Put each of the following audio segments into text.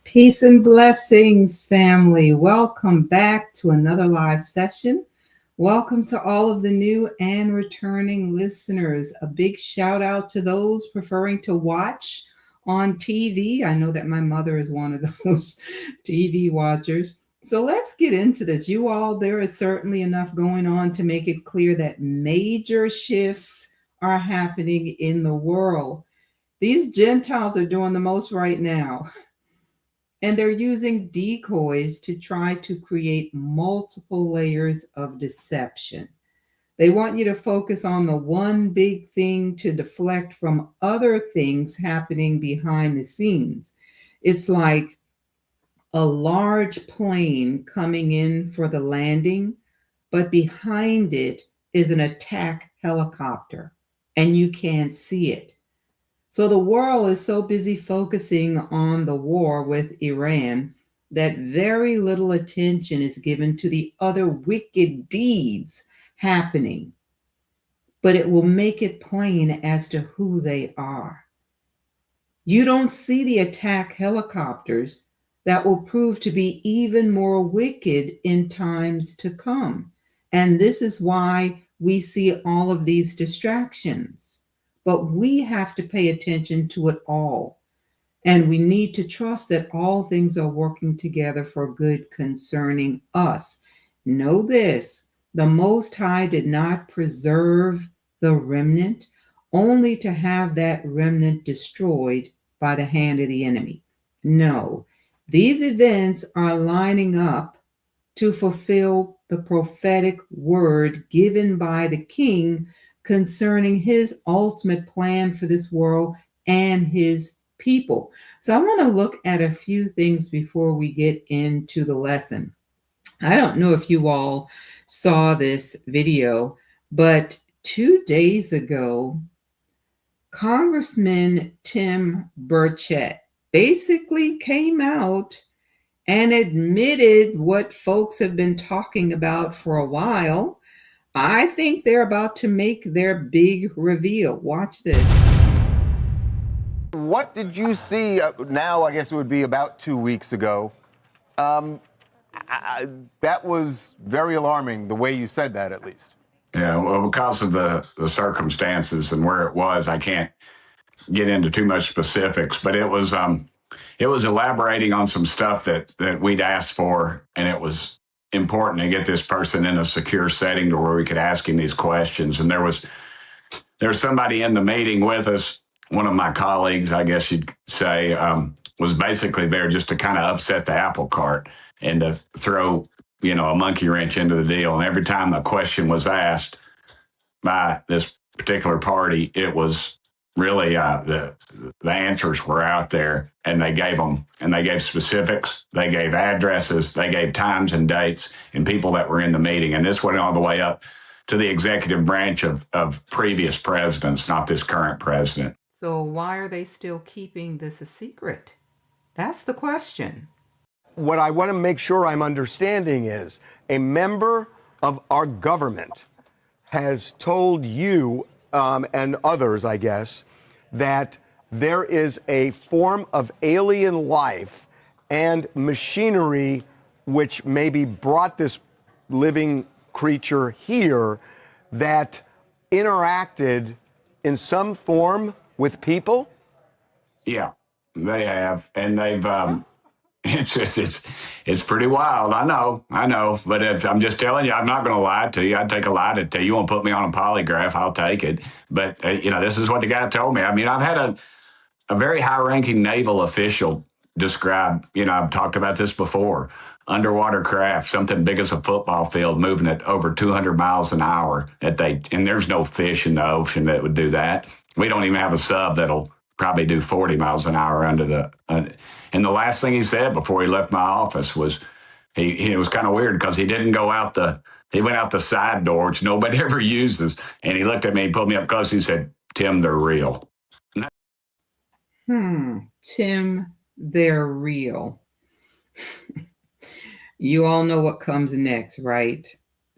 Peace and blessings, family. Welcome back to another live session. Welcome to all of the new and returning listeners. A big shout out to those preferring to watch on TV. I know that my mother is one of those TV watchers. So let's get into this. You all, there is certainly enough going on to make it clear that major shifts are happening in the world. These Gentiles are doing the most right now. And they're using decoys to try to create multiple layers of deception. They want you to focus on the one big thing to deflect from other things happening behind the scenes. It's like a large plane coming in for the landing, but behind it is an attack helicopter, and you can't see it. So the world is so busy focusing on the war with Iran that very little attention is given to the other wicked deeds happening. But it will make it plain as to who they are. You don't see the attack helicopters that will prove to be even more wicked in times to come. And this is why we see all of these distractions. But we have to pay attention to it all. And we need to trust that all things are working together for good concerning us. Know this, the Most High did not preserve the remnant, only to have that remnant destroyed by the hand of the enemy. No, these events are lining up to fulfill the prophetic word given by the King concerning his ultimate plan for this world and his people. So I want to look at a few things before we get into the lesson. I don't know if you all saw this video, but 2 days ago, Congressman Tim Burchett basically came out and admitted what folks have been talking about for a while. I think they're about to make their big reveal. Watch this. What did you see now? I guess it would be about 2 weeks ago. That was very alarming, the way you said that, at least. Yeah, well, because of the circumstances and where it was, I can't get into too much specifics, but it was elaborating on some stuff that we'd asked for, and it was important to get this person in a secure setting to where we could ask him these questions. And there was somebody in the meeting with us, one of my colleagues, I guess you'd say, was basically there just to kind of upset the apple cart and to throw, a monkey wrench into the deal. And every time a question was asked by this particular party, it was really the answers were out there, and they gave them, and they gave specifics, they gave addresses, they gave times and dates and people that were in the meeting. And this went all the way up to the executive branch of previous presidents, not this current president. So why are they still keeping this a secret? That's the question. What I want to make sure I'm understanding is a member of our government has told you and others, I guess, that there is a form of alien life and machinery which maybe brought this living creature here that interacted in some form with people? Yeah, they have, and they've. It's pretty wild. I know, but I'm just telling you, I'm not going to lie to you. I'd take a lie to tell you. You want to put me on a polygraph, I'll take it. But this is what the guy told me. I mean, I've had a very high-ranking naval official describe. I've talked about this before. Underwater craft, something big as a football field, moving at over 200 miles an hour. And there's no fish in the ocean that would do that. We don't even have a sub that'll probably do 40 miles an hour under the. And the last thing he said before he left my office was, it was kind of weird because he didn't go out he went out the side door, which nobody ever uses. And he looked at me, he pulled me up close, and he said, "Tim, they're real." Tim, they're real. You all know what comes next, right?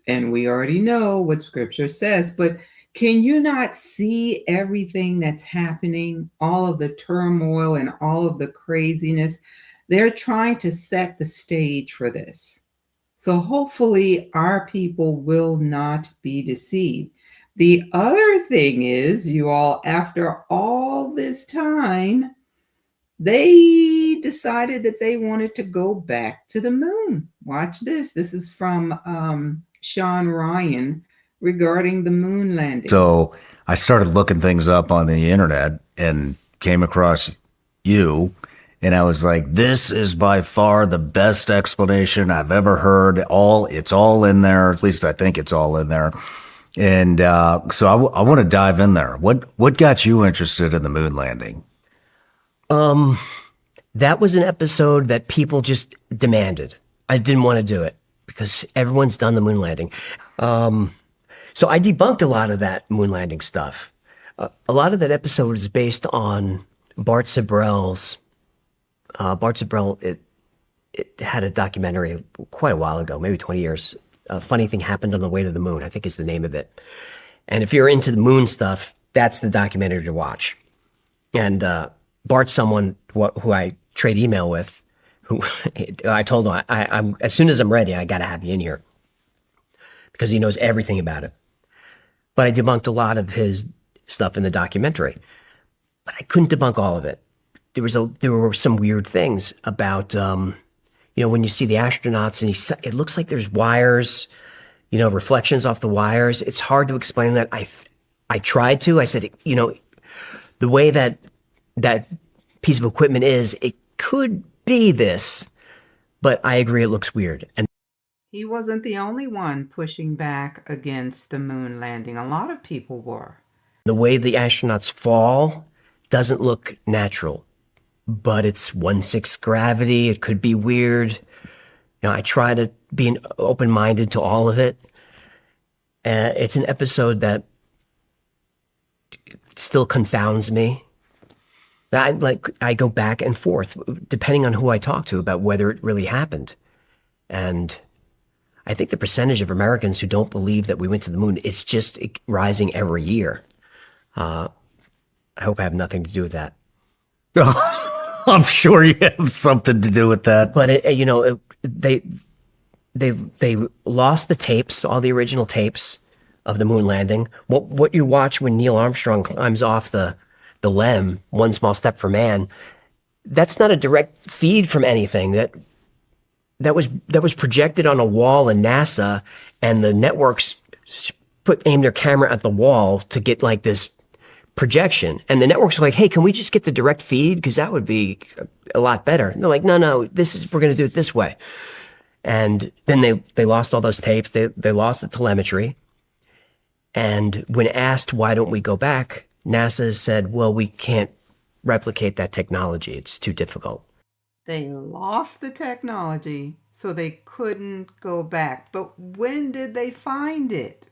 And we already know what scripture says, but can you not see everything that's happening, all of the turmoil and all of the craziness? They're trying to set the stage for this. So hopefully our people will not be deceived. The other thing is, you all, after all this time, they decided that they wanted to go back to the moon. Watch this. This is from Sean Ryan regarding the moon landing. So I started looking things up on the internet and came across you. And I was like, this is by far the best explanation I've ever heard. It's all in there. At least I think it's all in there. And so I want to dive in there. What got you interested in the moon landing? That was an episode that people just demanded. I didn't want to do it because everyone's done the moon landing. So I debunked a lot of that moon landing stuff. A lot of that episode is based on Bart Sibrel's. Bart Sibrel, it had a documentary quite a while ago, maybe 20 years. A funny thing happened on the way to the moon, I think is the name of it. And if you're into the moon stuff, that's the documentary to watch. And Bart's someone who I trade email with, who I told him, I'm as soon as I'm ready, I got to have you in here because he knows everything about it. But I debunked a lot of his stuff in the documentary, but I couldn't debunk all of it. There were some weird things about, when you see the astronauts and it looks like there's wires, reflections off the wires. It's hard to explain that. I tried to. I said, the way that piece of equipment is, it could be this, but I agree it looks weird. And he wasn't the only one pushing back against the moon landing. A lot of people were. The way the astronauts fall doesn't look natural, but it's 1/6 gravity. It could be weird. I try to be open-minded to all of it. It's an episode that still confounds me. I go back and forth depending on who I talk to about whether it really happened. And I think the percentage of Americans who don't believe that we went to the moon is just rising every year. I hope I have nothing to do with that. I'm sure you have something to do with that. But they lost the tapes, all the original tapes of the moon landing. What you watch when Neil Armstrong climbs off the LEM, One Small Step for Man, that's not a direct feed from anything. That was projected on a wall in NASA, and the networks aimed their camera at the wall to get like this projection. And the networks were like, hey, can we just get the direct feed? Because that would be a lot better. And they're like, no, we're going to do it this way. And then they lost all those tapes. They lost the telemetry. And when asked, why don't we go back? NASA said, well, we can't replicate that technology. It's too difficult. They lost the technology, so they couldn't go back. But when did they find it?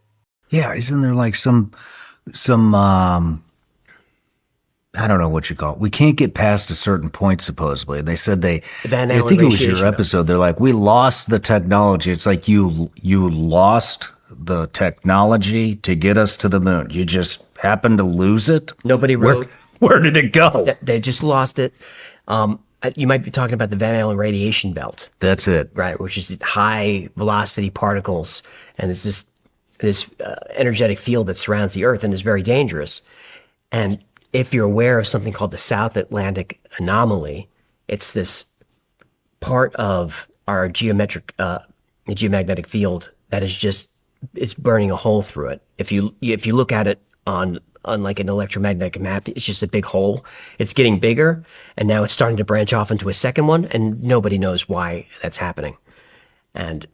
Yeah, isn't there like some I don't know what you call it. We can't get past a certain point, supposedly. And they said I think it was your episode. They're like, we lost the technology. It's like you lost the technology to get us to the moon. You just happened to lose it. Nobody wrote. Where did it go? They just lost it. You might be talking about the Van Allen radiation belt. That's it. Right, which is high velocity particles. And it's this energetic field that surrounds the Earth and is very dangerous. And if you're aware of something called the South Atlantic anomaly, it's this part of our geomagnetic field that is it's burning a hole through it. If you look at it on like an electromagnetic map, it's just a big hole. It's getting bigger, and now it's starting to branch off into a second one, and nobody knows why that's happening. And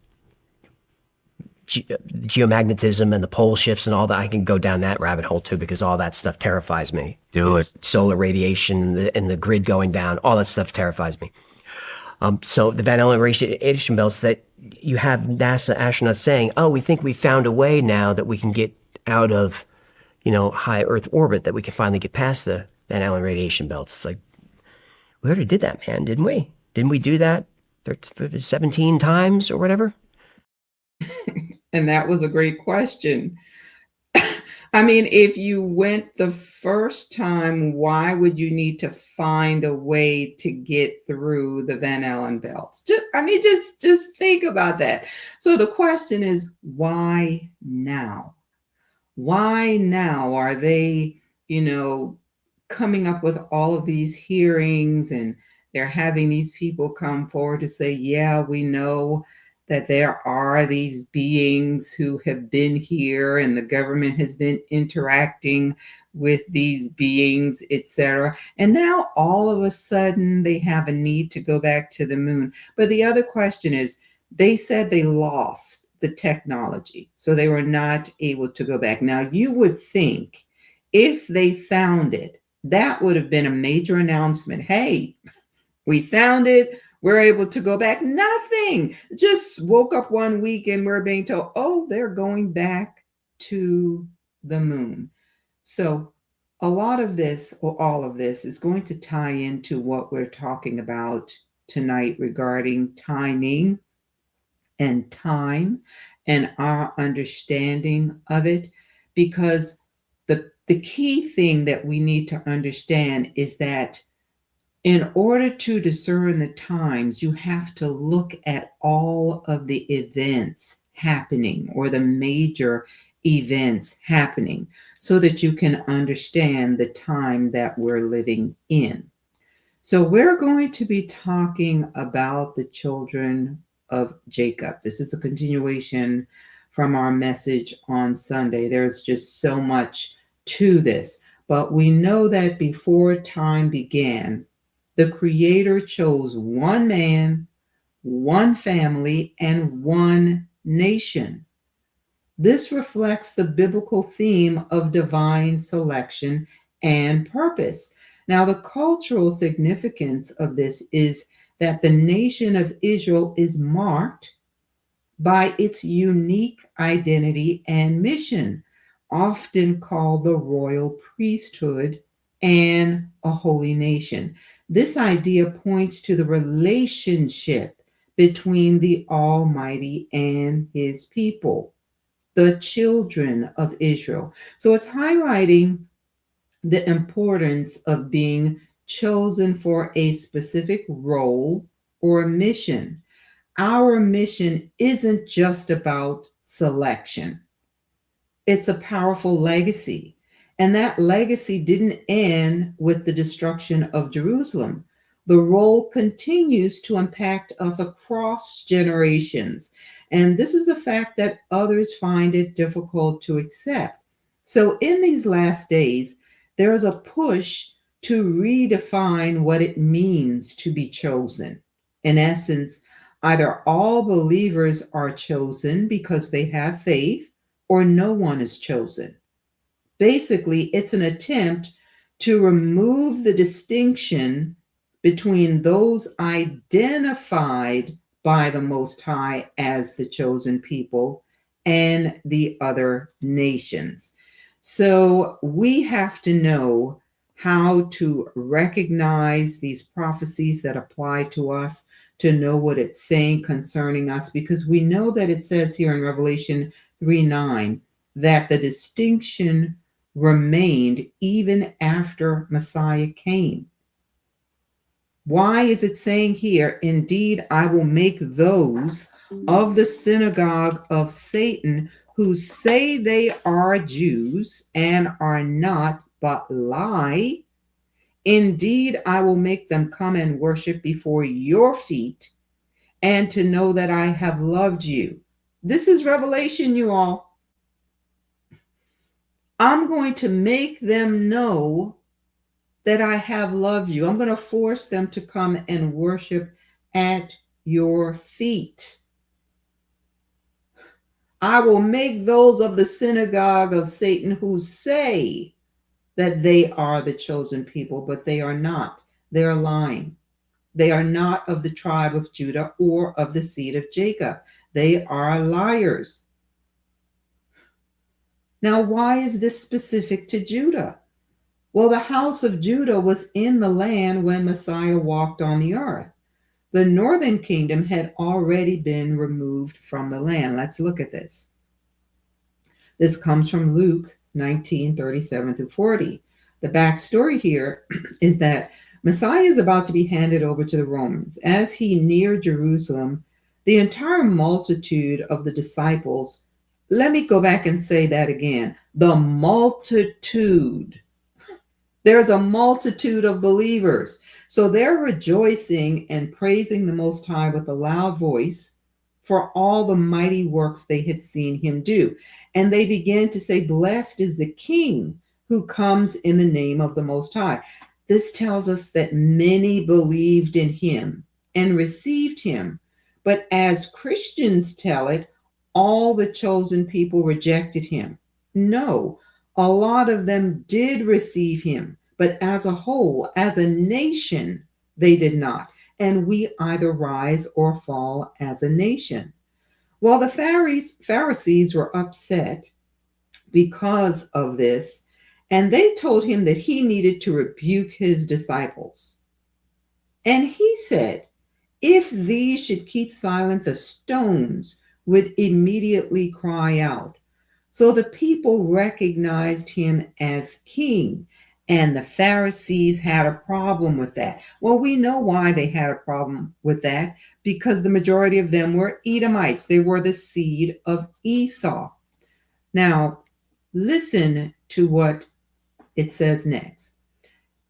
geomagnetism and the pole shifts and all that, I can go down that rabbit hole too, because all that stuff terrifies me. Do it. Solar radiation and the grid going down, all that stuff terrifies me. So the Van Allen radiation belts, that you have NASA astronauts saying, oh, we think we found a way now that we can get out of, high Earth orbit, that we can finally get past the Van Allen radiation belts. It's like, we already did that, man, didn't we? Didn't we do that 17 times or whatever? And that was a great question. I mean, if you went the first time, why would you need to find a way to get through the Van Allen belts? Just think about that. So the question is, why now? Why now are they, you know, coming up with all of these hearings, and they're having these people come forward to say, yeah, we know that there are these beings who have been here and the government has been interacting with these beings, etc. And now all of a sudden they have a need to go back to the moon. But the other question is, they said they lost the technology, so they were not able to go back. Now, you would think if they found it, that would have been a major announcement. Hey, we found it. We're able to go back. Nothing. Just woke up one week and we're being told, oh, they're going back to the moon. So a lot of this, or all of this, is going to tie into what we're talking about tonight regarding timing and time and our understanding of it, because the key thing that we need to understand is that in order to discern the times, you have to look at all of the events happening, or the major events happening, so that you can understand the time that we're living in. So we're going to be talking about the children of Jacob. This is a continuation from our message on Sunday. There's just so much to this, but we know that before time began, the Creator chose one man, one family, and one nation. This reflects the biblical theme of divine selection and purpose. Now, the cultural significance of this is that the nation of Israel is marked by its unique identity and mission, often called the royal priesthood and a holy nation. This idea points to the relationship between the Almighty and his people, the children of Israel. So it's highlighting the importance of being chosen for a specific role or mission. Our mission isn't just about selection, it's a powerful legacy. And that legacy didn't end with the destruction of Jerusalem. The role continues to impact us across generations. And this is a fact that others find it difficult to accept. So, in these last days, there is a push to redefine what it means to be chosen. In essence, either all believers are chosen because they have faith, or no one is chosen. Basically, it's an attempt to remove the distinction between those identified by the Most High as the chosen people and the other nations. So we have to know how to recognize these prophecies that apply to us, to know what it's saying concerning us, because we know that it says here in Revelation 3:9 that the distinction remained even after Messiah came. Why is it saying here, indeed, I will make those of the synagogue of Satan who say they are Jews and are not, but lie? Indeed, I will make them come and worship before your feet, and to know that I have loved you. This is Revelation, you all. I'm going to make them know that I have loved you. I'm going to force them to come and worship at your feet. I will make those of the synagogue of Satan who say that they are the chosen people, but they are not. They are lying. They are not of the tribe of Judah or of the seed of Jacob. They are liars. Now, why is this specific to Judah? Well, the house of Judah was in the land when Messiah walked on the earth. The northern kingdom had already been removed from the land. Let's look at this. This comes from Luke 19:37 through 40. The backstory here is that Messiah is about to be handed over to the Romans. As he neared Jerusalem, the entire multitude of the disciples, let me go back and say that again, the multitude. There's a multitude of believers. So they're rejoicing and praising the Most High with a loud voice for all the mighty works they had seen him do. And they began to say, "Blessed is the King who comes in the name of the Most High." This tells us that many believed in him and received him. But as Christians tell it, all the chosen people rejected him. No, a lot of them did receive him, but as a whole, as a nation, they did not. And we either rise or fall as a nation. Well, the Pharisees were upset because of this, and they told him that he needed to rebuke his disciples. And he said, "If these should keep silent, the stones would immediately cry out." So the people recognized him as king, and the Pharisees had a problem with that. Well, we know why they had a problem with that, because the majority of them were Edomites. They were the seed of Esau. Now, listen to what it says next.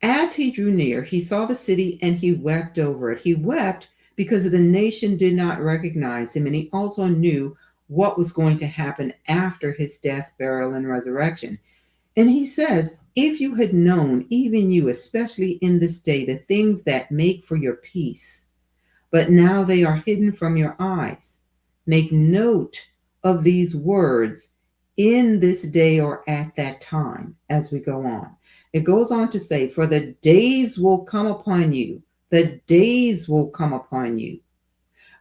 As he drew near, he saw the city and he wept over it. He wept because the nation did not recognize him, and he also knew what was going to happen after his death, burial, and resurrection. And he says, "If you had known, even you, especially in this day, the things that make for your peace, but now they are hidden from your eyes. Make note of these words in this day or at that time," as we go on. It goes on to say, "For the days will come upon you, the days will come upon you,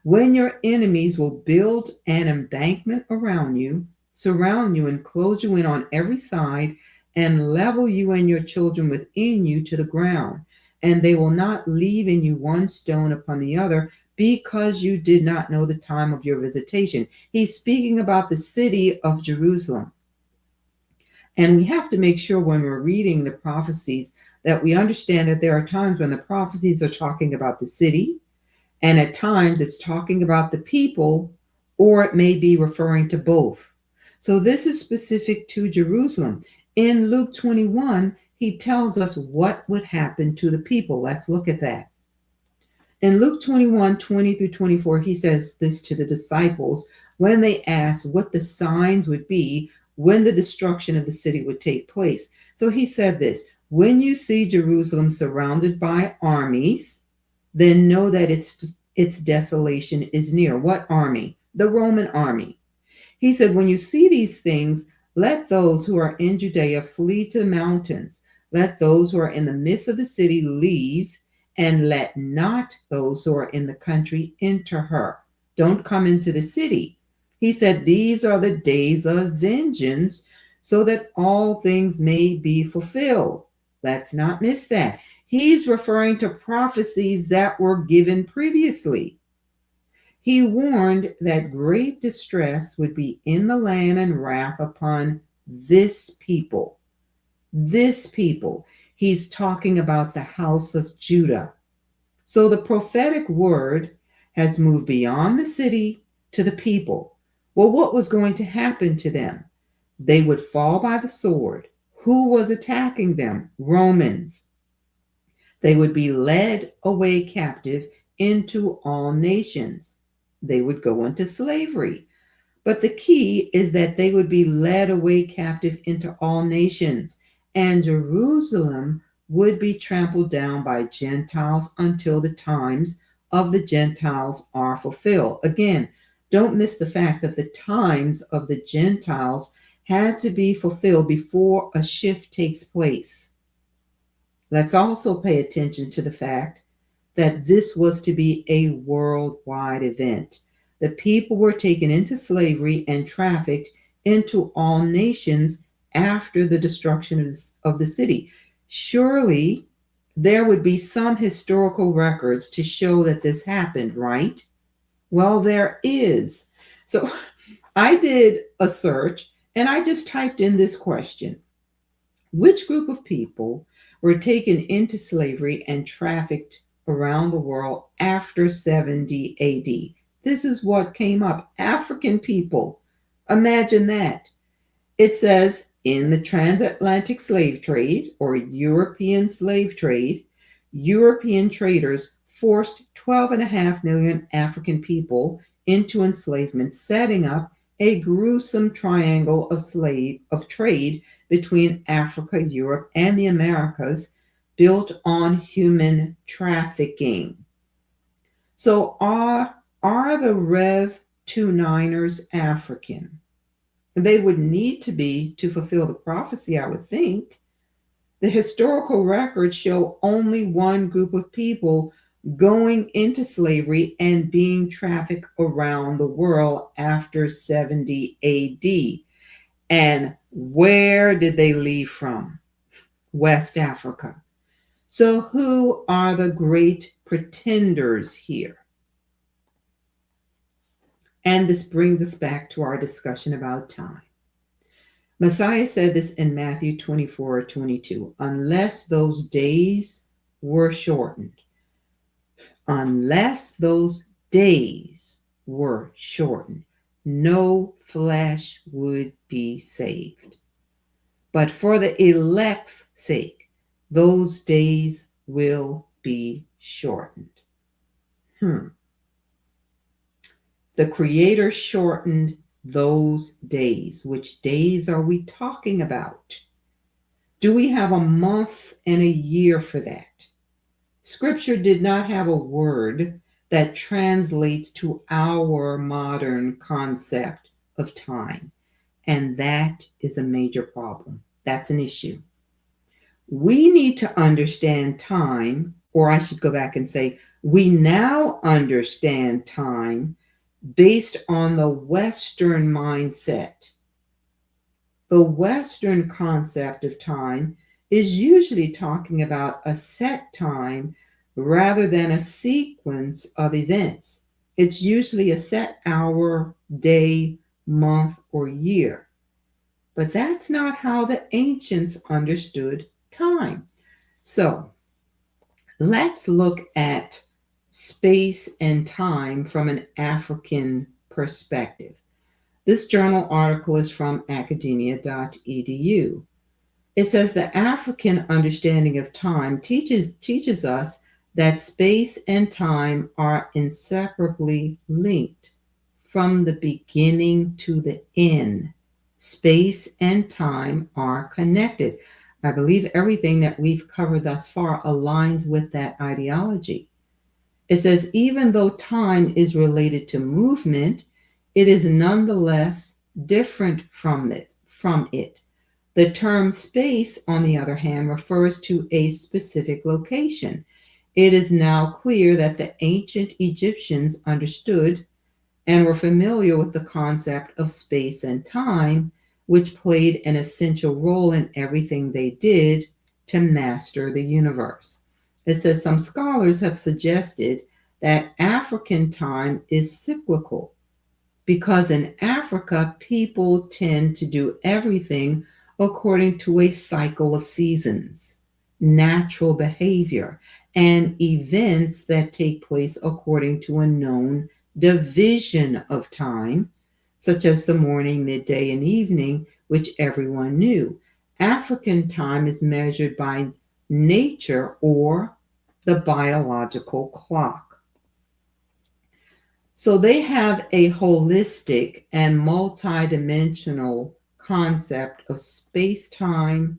when your enemies will build an embankment around you, surround you, and close you in on every side, and level you and your children within you to the ground. And they will not leave in you one stone upon the other, because you did not know the time of your visitation." He's speaking about the city of Jerusalem. And we have to make sure when we're reading the prophecies that we understand that there are times when the prophecies are talking about the city, and at times it's talking about the people, or it may be referring to both. So this is specific to Jerusalem. In Luke 21, he tells us what would happen to the people. Let's look at that. In Luke 21:20 through 24, he says this to the disciples when they asked what the signs would be when the destruction of the city would take place. So he said this: "When you see Jerusalem surrounded by armies, then know that its desolation is near." What army? The Roman army. He said, "When you see these things, let those who are in Judea flee to the mountains. Let those who are in the midst of the city leave, and let not those who are in the country enter her." Don't come into the city. He said, "These are the days of vengeance, so that all things may be fulfilled." Let's not miss that. He's referring to prophecies that were given previously. He warned that great distress would be in the land and wrath upon this people. This people. He's talking about the house of Judah. So the prophetic word has moved beyond the city to the people. Well, what was going to happen to them? They would fall by the sword. Who was attacking them? Romans. They would be led away captive into all nations. They would go into slavery. But the key is that they would be led away captive into all nations, and Jerusalem would be trampled down by Gentiles until the times of the Gentiles are fulfilled. Again, don't miss the fact that the times of the Gentiles had to be fulfilled before a shift takes place. Let's also pay attention to the fact that this was to be a worldwide event. The people were taken into slavery and trafficked into all nations after the destruction of the city. Surely there would be some historical records to show that this happened, right? Well, there is. So I did a search, And I just typed in this question: which group of people were taken into slavery and trafficked around the world after 70 AD? This is what came up: African people. Imagine that. It says in the transatlantic slave trade or European slave trade, European traders forced 12.5 million African people into enslavement, setting up a gruesome triangle of trade between Africa, Europe, and the Americas, built on human trafficking. So are the Rev 29ers African? They would need to be to fulfill the prophecy, I would think. The historical records show only one group of people going into slavery and being trafficked around the world after 70 AD. And where did they leave from? West Africa. So, who are the great pretenders here? And this brings us back to our discussion about time. Messiah said this in Matthew 24:22. Unless those days were shortened, unless those days were shortened, no flesh would be saved. But for the elect's sake, those days will be shortened. The Creator shortened those days. Which days are we talking about? Do we have a month and a year for that? Scripture did not have a word that translates to our modern concept of time, and that is a major problem. That's an issue. We need to understand time, or I should go back and say, we now understand time based on the Western mindset. The Western concept of time is usually talking about a set time rather than a sequence of events. It's usually a set hour, day, month, or year. But that's not how the ancients understood time. So let's look at space and time from an African perspective. This journal article is from academia.edu. It says the African understanding of time teaches us that space and time are inseparably linked from the beginning to the end. Space and time are connected. I believe everything that we've covered thus far aligns with that ideology. It says even though time is related to movement, it is nonetheless different from it. The term space, on the other hand, refers to a specific location. It is now clear that the ancient Egyptians understood and were familiar with the concept of space and time, which played an essential role in everything they did to master the universe. It says some scholars have suggested that African time is cyclical because in Africa, people tend to do everything according to a cycle of seasons, natural behavior, and events that take place according to a known division of time, such as the morning, midday, and evening, which everyone knew. African time is measured by nature or the biological clock. So they have a holistic and multidimensional concept of space-time,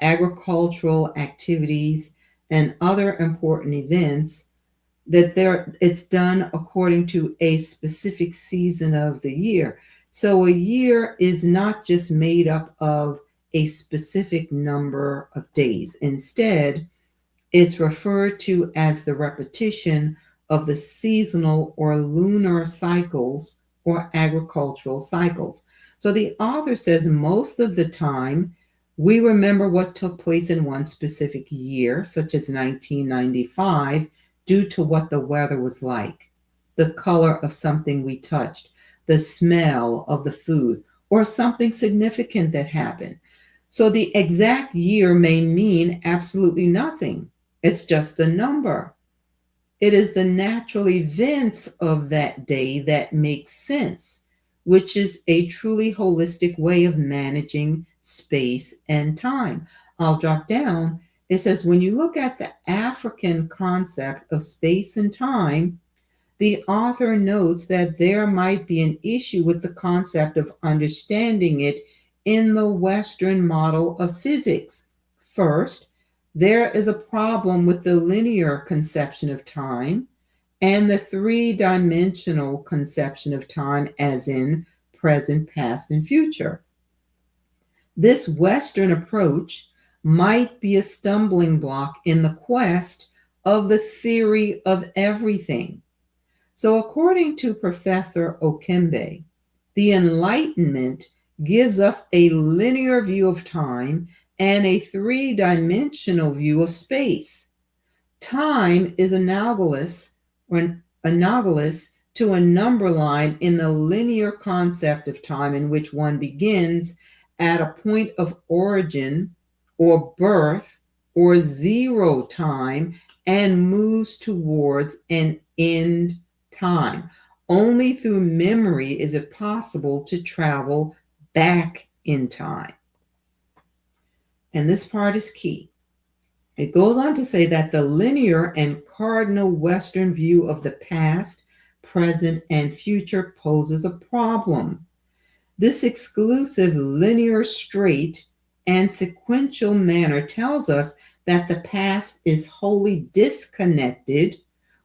agricultural activities, and other important events that it's done according to a specific season of the year. So a year is not just made up of a specific number of days. Instead, it's referred to as the repetition of the seasonal or lunar cycles or agricultural cycles. So the author says most of the time we remember what took place in one specific year, such as 1995, due to what the weather was like, the color of something we touched, the smell of the food, or something significant that happened. So the exact year may mean absolutely nothing. It's just a number. It is the natural events of that day that make sense, which is a truly holistic way of managing space and time. I'll drop down. It says when you look at the African concept of space and time, the author notes that there might be an issue with the concept of understanding it in the Western model of physics. First, there is a problem with the linear conception of time and the three-dimensional conception of time, as in present, past, and future. This Western approach might be a stumbling block in the quest of the theory of everything. So, according to Professor Okembe, the Enlightenment gives us a linear view of time and a three-dimensional view of space. Time is analogous to a number line in the linear concept of time, in which one begins at a point of origin or birth or zero time and moves towards an end time. Only through memory is it possible to travel back in time. And this part is key. It goes on to say that the linear and cardinal Western view of the past, present, and future poses a problem. This exclusive linear, straight, and sequential manner tells us that the past is wholly disconnected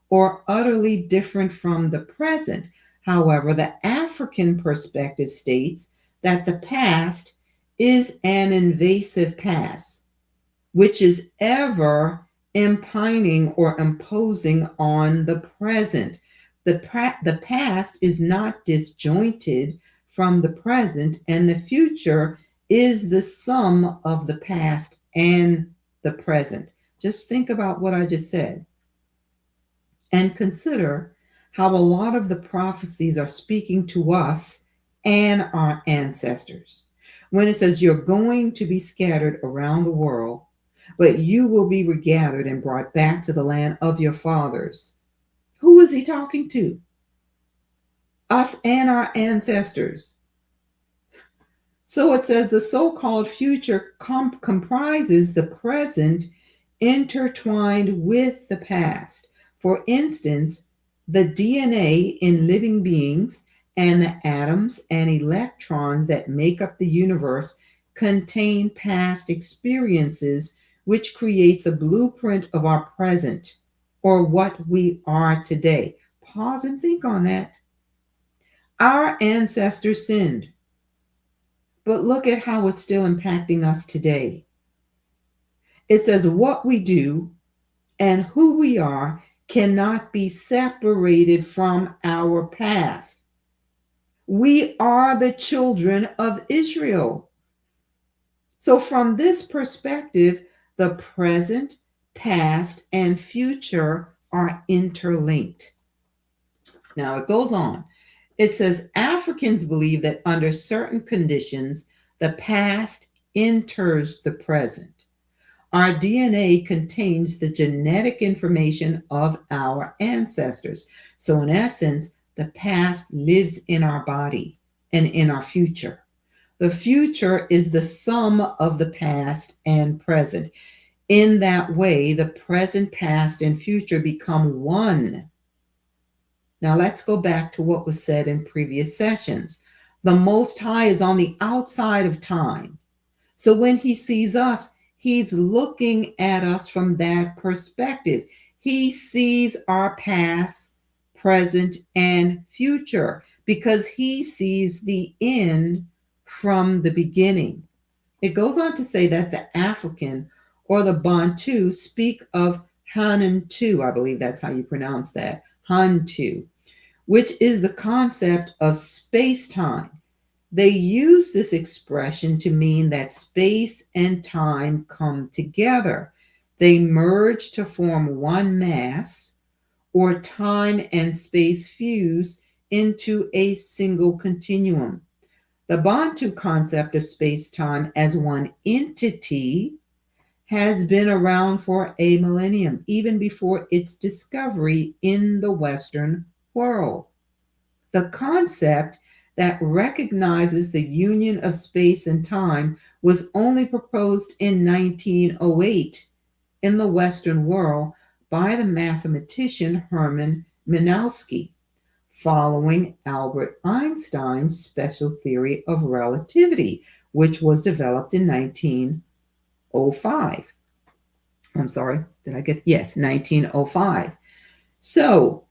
or utterly different from the present. However, the African perspective states that the past is an invasive past, which is ever impining or imposing on the present. The past is not disjointed from the present, and the future is the sum of the past and the present. Just think about what I just said. And consider how a lot of the prophecies are speaking to us and our ancestors. When it says you're going to be scattered around the world, but you will be regathered and brought back to the land of your fathers. Who is he talking to? Us and our ancestors. So it says the so-called future comprises the present intertwined with the past. For instance, the DNA in living beings and the atoms and electrons that make up the universe contain past experiences, which creates a blueprint of our present, or what we are today. Pause and think on that. Our ancestors sinned, but look at how it's still impacting us today. It says what we do and who we are cannot be separated from our past. We are the children of Israel. So from this perspective, the present, past, and future are interlinked. Now it goes on. It says Africans believe that under certain conditions, the past enters the present. Our DNA contains the genetic information of our ancestors. So in essence, the past lives in our body and in our future. The future is the sum of the past and present. In that way, the present, past, and future become one. Now let's go back to what was said in previous sessions. The Most High is on the outside of time. So when he sees us, he's looking at us from that perspective. He sees our past, present, and future because he sees the end from the beginning. It goes on to say that the African or the Bantu speak of Hantu, I believe that's how you pronounce that, Hantu, which is the concept of space-time. They use this expression to mean that space and time come together. They merge to form one mass, or time and space fuse into a single continuum. The Bantu concept of space-time as one entity has been around for a millennium, even before its discovery in the Western world. The concept that recognizes the union of space and time was only proposed in 1908 in the Western world by the mathematician Hermann Minkowski, following Albert Einstein's special theory of relativity, which was developed in 1905. I'm sorry, did I get, yes, 1905. So,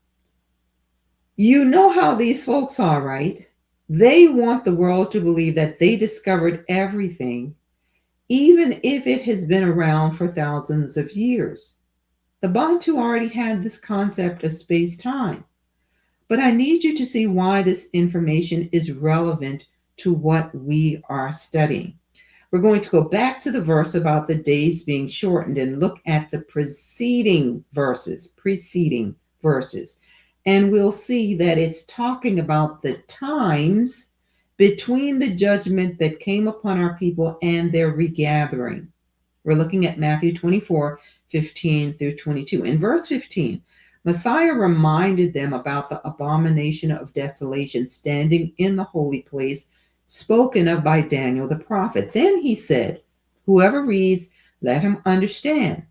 you know how these folks are, right? They want the world to believe that they discovered everything, even if it has been around for thousands of years. The Bantu already had this concept of space-time. But I need you to see why this information is relevant to what we are studying. We're going to go back to the verse about the days being shortened and look at the preceding verses. And we'll see that it's talking about the times between the judgment that came upon our people and their regathering. We're looking at Matthew 24:15 through 22. In verse 15, Messiah reminded them about the abomination of desolation standing in the holy place, spoken of by Daniel the prophet. Then he said, whoever reads, let him understand.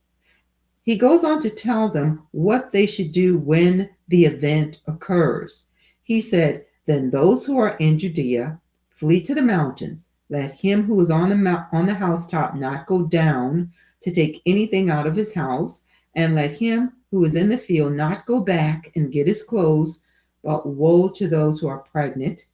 He goes on to tell them what they should do when the event occurs. He said, then those who are in Judea flee to the mountains. Let him who is on the housetop not go down to take anything out of his house, and let him who is in the field not go back and get his clothes. But woe to those who are pregnant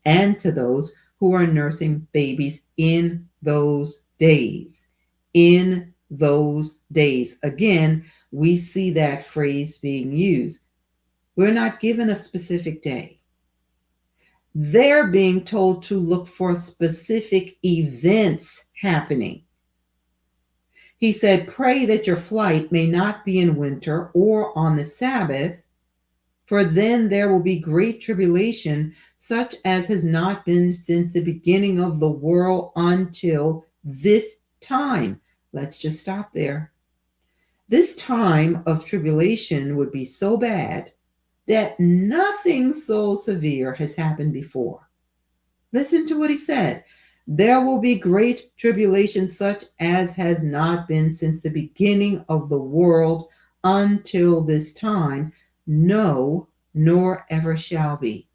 and to those who are nursing babies in those days. In those days. Again, we see that phrase being used. We're not given a specific day. They're being told to look for specific events happening. He said, pray that your flight may not be in winter or on the Sabbath, for then there will be great tribulation, such as has not been since the beginning of the world until this time. Let's just stop there. This time of tribulation would be so bad that nothing so severe has happened before. Listen to what he said. There will be great tribulation such as has not been since the beginning of the world until this time, no, nor ever shall be.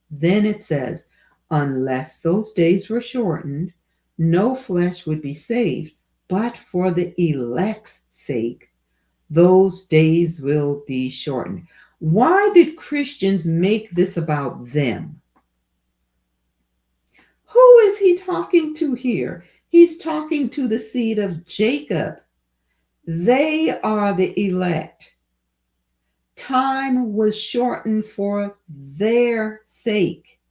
Then it says, unless those days were shortened, no flesh would be saved, but for the elect's sake, those days will be shortened. Why did Christians make this about them? Who is he talking to here? He's talking to the seed of Jacob. They are the elect. Time was shortened for their sake.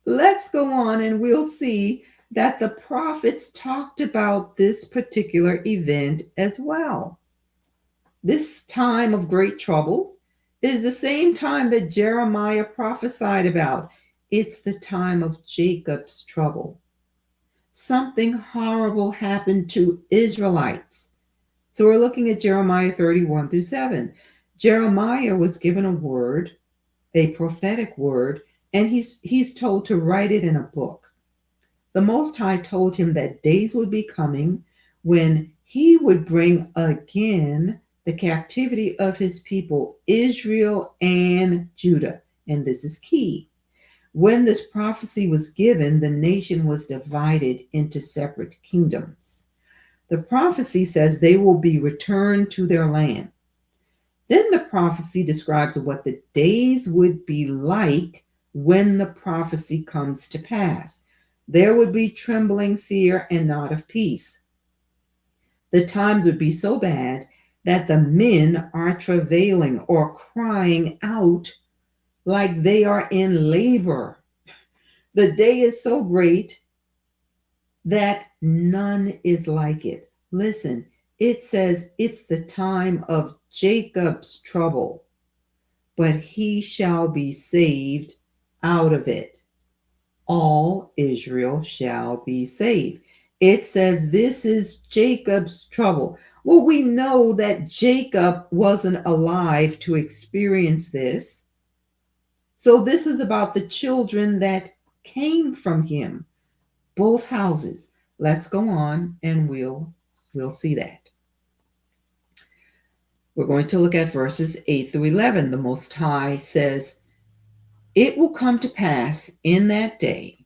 Let's go on and we'll see that the prophets talked about this particular event as well. This time of great trouble is the same time that Jeremiah prophesied about. It's the time of Jacob's trouble. Something horrible happened to Israelites. So we're looking at Jeremiah 31-7. Jeremiah was given a word, a prophetic word, and he's told to write it in a book. The Most High told him that days would be coming when he would bring again the captivity of his people, Israel and Judah. And this is key. When this prophecy was given, the nation was divided into separate kingdoms. The prophecy says they will be returned to their land. Then the prophecy describes what the days would be like when the prophecy comes to pass. There would be trembling, fear, and not of peace. The times would be so bad that the men are travailing or crying out like they are in labor. The day is so great that none is like it. Listen, it says it's the time of Jacob's trouble, but he shall be saved out of it. All Israel shall be saved. It says this is Jacob's trouble. Well, we know that Jacob wasn't alive to experience this. So this is about the children that came from him, both houses. Let's go on and we'll see that. We're going to look at verses 8 through 11. The Most High says, "It will come to pass in that day,"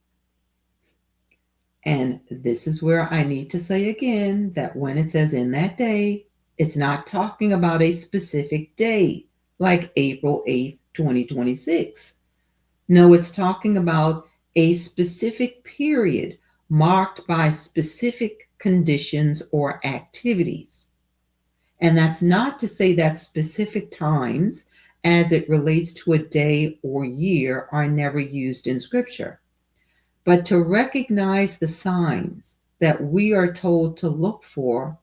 and this is where I need to say again that when it says in that day, it's not talking about a specific day like April 8th, 2026. No, it's talking about a specific period marked by specific conditions or activities. And that's not to say that specific times as it relates to a day or year are never used in Scripture, but to recognize the signs that we are told to look for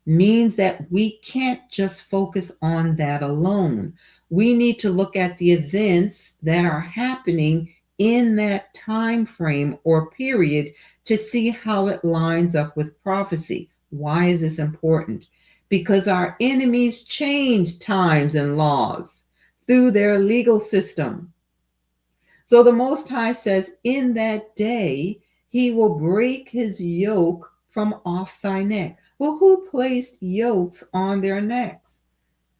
means that we can't just focus on that alone. We need to look at the events that are happening in that time frame or period to see how it lines up with prophecy. Why is this important? Because our enemies change times and laws through their legal system. So the Most High says, in that day, he will break his yoke from off thy neck. Well, who placed yokes on their necks?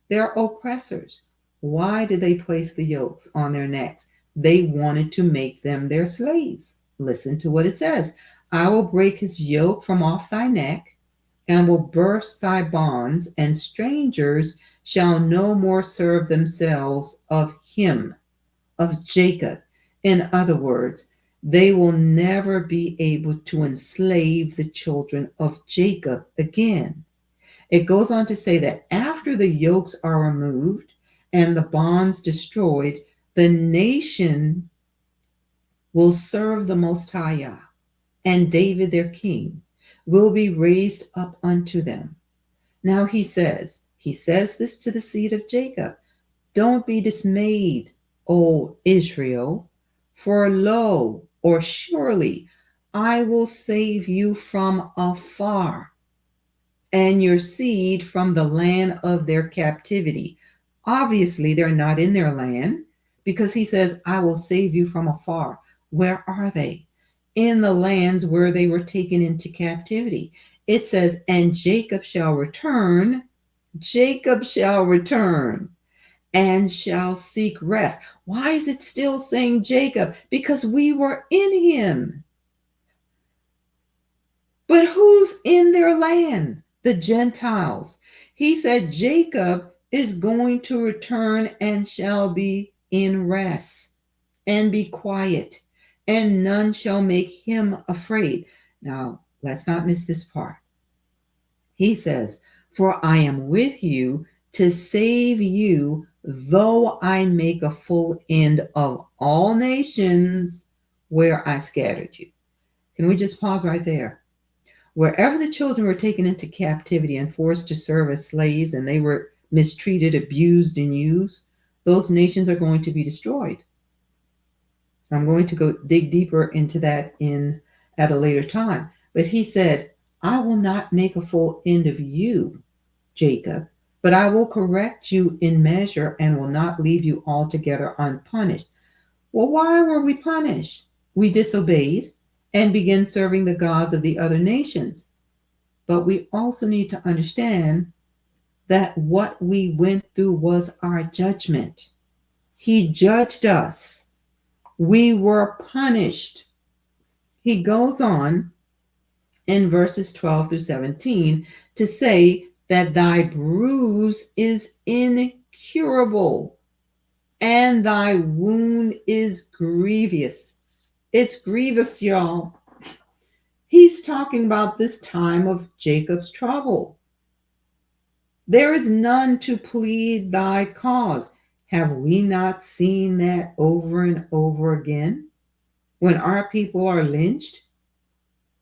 Their oppressors. Why did they place the yokes on their necks? They wanted to make them their slaves. Listen to what it says. I will break his yoke from off thy neck and will burst thy bonds, and strangers shall no more serve themselves of him, of Jacob. In other words, they will never be able to enslave the children of Jacob again. It goes on to say that after the yokes are removed and the bonds destroyed, the nation will serve the Most High, and David their king will be raised up unto them. Now he says this to the seed of Jacob, don't be dismayed, O Israel, for lo, or surely, I will save you from afar, and your seed from the land of their captivity. Obviously, they're not in their land because he says, I will save you from afar. Where are they? In the lands where they were taken into captivity. It says, and Jacob shall return and shall seek rest. Why is it still saying Jacob? Because we were in him. But who's in their land? The Gentiles. He said Jacob is going to return and shall be in rest and be quiet, and none shall make him afraid. Now, let's not miss this part. He says, for I am with you to save you, though I make a full end of all nations where I scattered you. Can we just pause right there? Wherever the children were taken into captivity and forced to serve as slaves, and they were mistreated, abused, and used, those nations are going to be destroyed. I'm going to go dig deeper into that at a later time. But he said, I will not make a full end of you, Jacob, but I will correct you in measure and will not leave you altogether unpunished. Well, why were we punished? We disobeyed and began serving the gods of the other nations. But we also need to understand that what we went through was our judgment. He judged us. We were punished. He goes on in verses 12 through 17 to say that thy bruise is incurable and thy wound is grievous. It's grievous, y'all. He's talking about this time of Jacob's trouble. There is none to plead thy cause. Have we not seen that over and over again? When our people are lynched,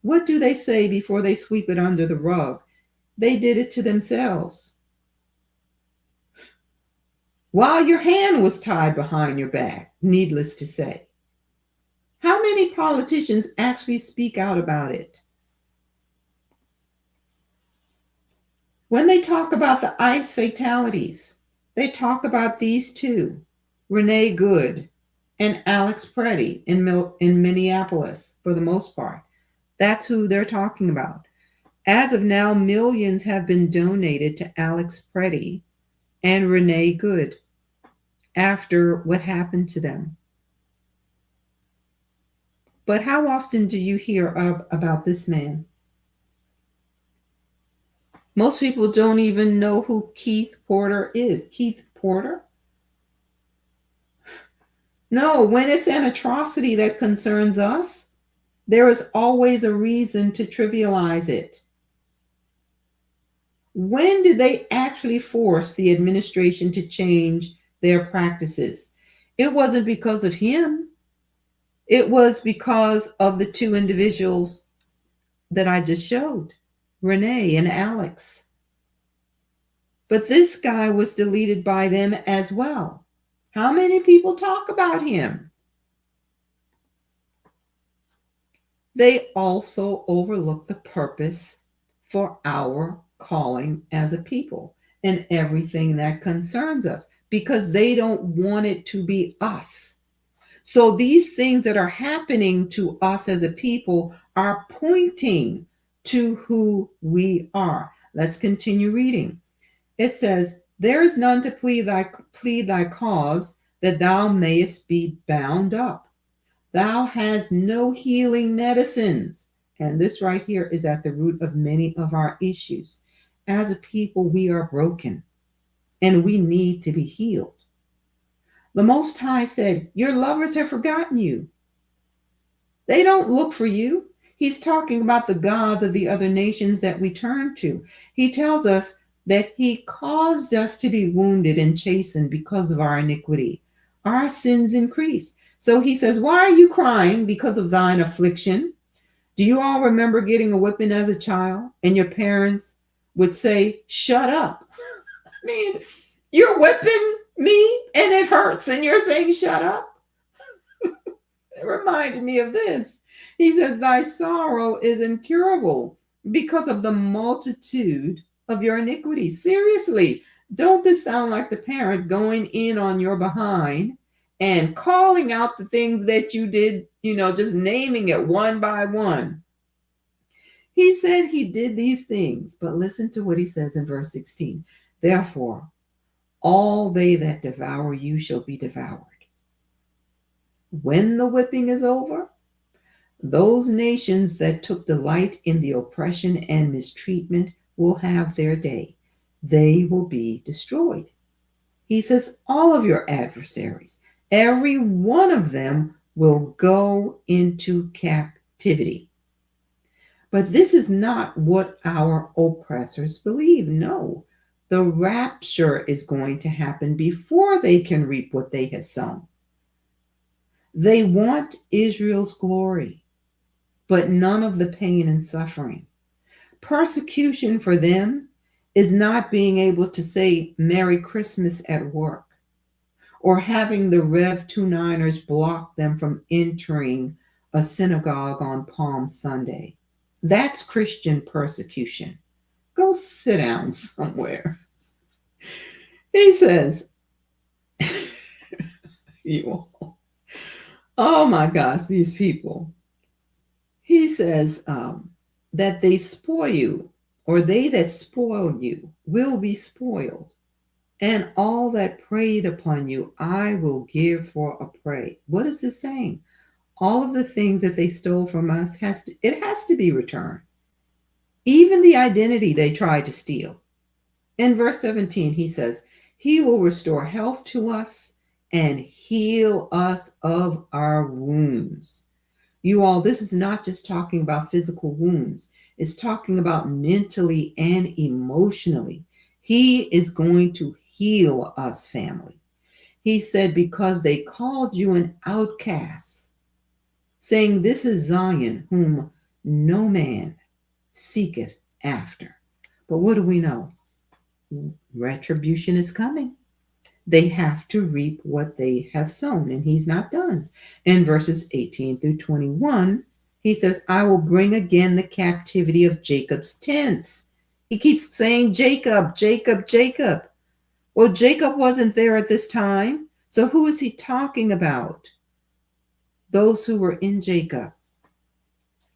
what do they say before they sweep it under the rug? They did it to themselves. While your hand was tied behind your back, needless to say. many politicians actually speak out about it? When they talk about the ICE fatalities, they talk about these two, Renee Good and Alex Preddy in Minneapolis, for the most part. That's who they're talking about. As of now, millions have been donated to Alex Preddy and Renee Good after what happened to them. But how often do you hear about this man? Most people don't even know who Keith Porter is. Keith Porter? No, when it's an atrocity that concerns us, there is always a reason to trivialize it. When did they actually force the administration to change their practices? It wasn't because of him. It was because of the two individuals that I just showed, Renee and Alex. But this guy was deleted by them as well. How many people talk about him? They also overlook the purpose for our calling as a people and everything that concerns us because they don't want it to be us. So these things that are happening to us as a people are pointing to who we are. Let's continue reading. It says, there is none to plead thy cause, that thou mayest be bound up. Thou hast no healing medicines. And this right here is at the root of many of our issues. As a people, we are broken and we need to be healed. The Most High said, your lovers have forgotten you. They don't look for you. He's talking about the gods of the other nations that we turn to. He tells us that he caused us to be wounded and chastened because of our iniquity. Our sins increase. So he says, why are you crying because of thine affliction? Do you all remember getting a whipping as a child and your parents would say, shut up? I mean, you're whipping me and it hurts and you're saying, shut up? It reminded me of this. He says, thy sorrow is incurable because of the multitude of your iniquities. Seriously, don't this sound like the parent going in on your behind and calling out the things that you did, just naming it one by one? He said he did these things, but listen to what he says in verse 16. Therefore, all they that devour you shall be devoured. When the whipping is over, those nations that took delight in the oppression and mistreatment will have their day. They will be destroyed. He says, all of your adversaries, every one of them will go into captivity. But this is not what our oppressors believe. No, the rapture is going to happen before they can reap what they have sown. They want Israel's glory, but none of the pain and suffering. Persecution for them is not being able to say Merry Christmas at work or having the Rev 29ers block them from entering a synagogue on Palm Sunday. That's Christian persecution. Go sit down somewhere. He says, you all. Oh my gosh, these people. He says that they spoil you, or they that spoil you will be spoiled. And all that preyed upon you, I will give for a prey. What is this saying? All of the things that they stole from us has to be returned. Even the identity they tried to steal. In verse 17, he says, he will restore health to us and heal us of our wounds. You all, this is not just talking about physical wounds. It's talking about mentally and emotionally. He is going to heal us, family. He said, because they called you an outcast, saying, this is Zion, whom no man seeketh after. But what do we know? Retribution is coming. they have to reap what they have sown, and he's not done. In verses 18 through 21, he says, I will bring again the captivity of Jacob's tents. He keeps saying, Jacob, Jacob, Jacob. Well, Jacob wasn't there at this time. So who is he talking about? Those who were in Jacob.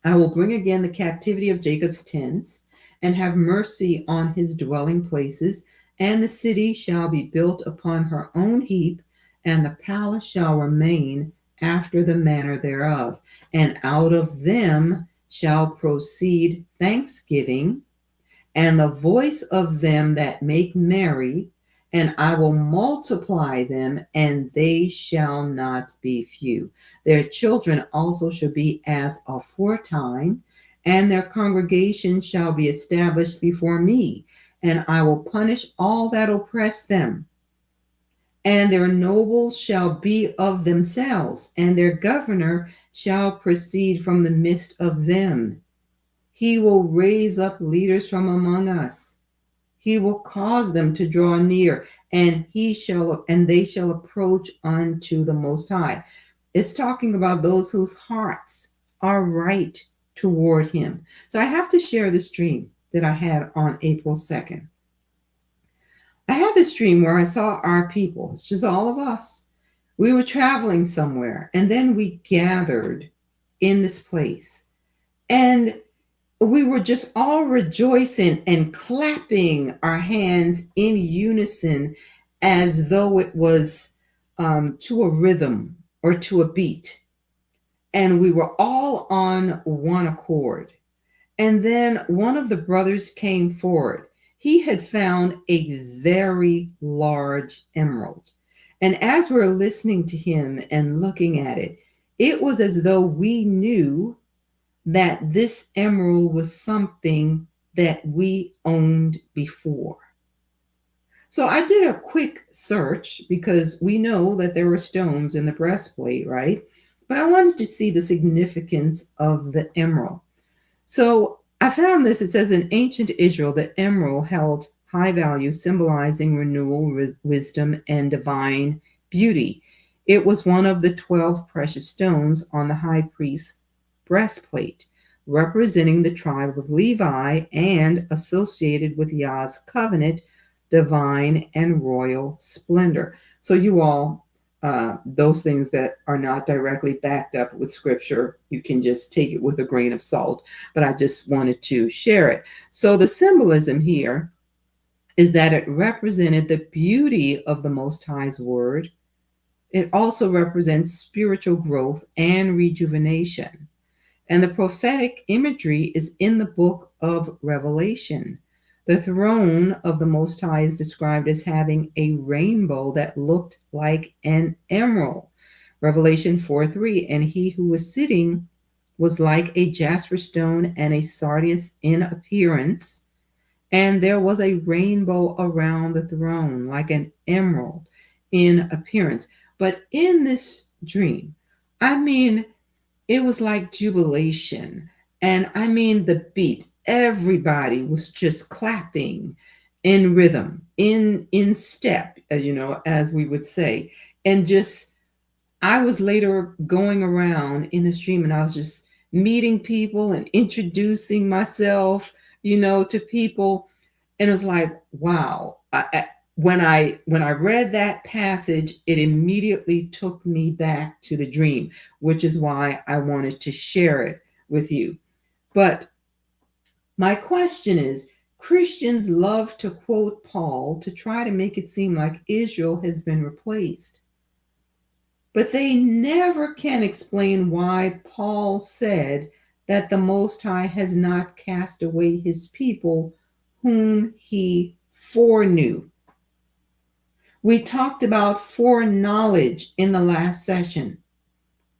I will bring again the captivity of Jacob's tents and have mercy on his dwelling places, and the city shall be built upon her own heap, and the palace shall remain after the manner thereof. And out of them shall proceed thanksgiving and the voice of them that make merry, and I will multiply them, and they shall not be few. Their children also shall be as aforetime, and their congregation shall be established before me, and I will punish all that oppress them. And their nobles shall be of themselves, and their governor shall proceed from the midst of them. He will raise up leaders from among us. He will cause them to draw near, and they shall approach unto the Most High. It's talking about those whose hearts are right toward him. So I have to share this dream that I had on April 2nd. I had this dream where I saw our people, it's just all of us. We were traveling somewhere, and then we gathered in this place. And we were just all rejoicing and clapping our hands in unison as though it was to a rhythm or to a beat. And we were all on one accord. And then one of the brothers came forward. He had found a very large emerald. And as we're listening to him and looking at it, it was as though we knew that this emerald was something that we owned before. So I did a quick search because we know that there were stones in the breastplate, right? But I wanted to see the significance of the emerald. So I found this. It says in ancient Israel, the emerald held high value, symbolizing renewal, wisdom, and divine beauty. It was one of the 12 precious stones on the high priest's breastplate, representing the tribe of Levi and associated with Yah's covenant, divine and royal splendor. So you all, those things that are not directly backed up with scripture, you can just take it with a grain of salt. But I just wanted to share it. So the symbolism here is that it represented the beauty of the Most High's word. It also represents spiritual growth and rejuvenation. And the prophetic imagery is in the book of Revelation. The throne of the Most High is described as having a rainbow that looked like an emerald. Revelation 4:3, and he who was sitting was like a jasper stone and a sardius in appearance. And there was a rainbow around the throne, like an emerald in appearance. But in this dream, it was like jubilation. And the beat, everybody was just clapping in rhythm, in step, as we would say. And just, I was later going around in the stream and I was just meeting people and introducing myself, to people. And it was like, wow. When I read that passage, it immediately took me back to the dream, which is why I wanted to share it with you. But my question is, Christians love to quote Paul to try to make it seem like Israel has been replaced. But they never can explain why Paul said that the Most High has not cast away his people whom he foreknew. We talked about foreknowledge in the last session.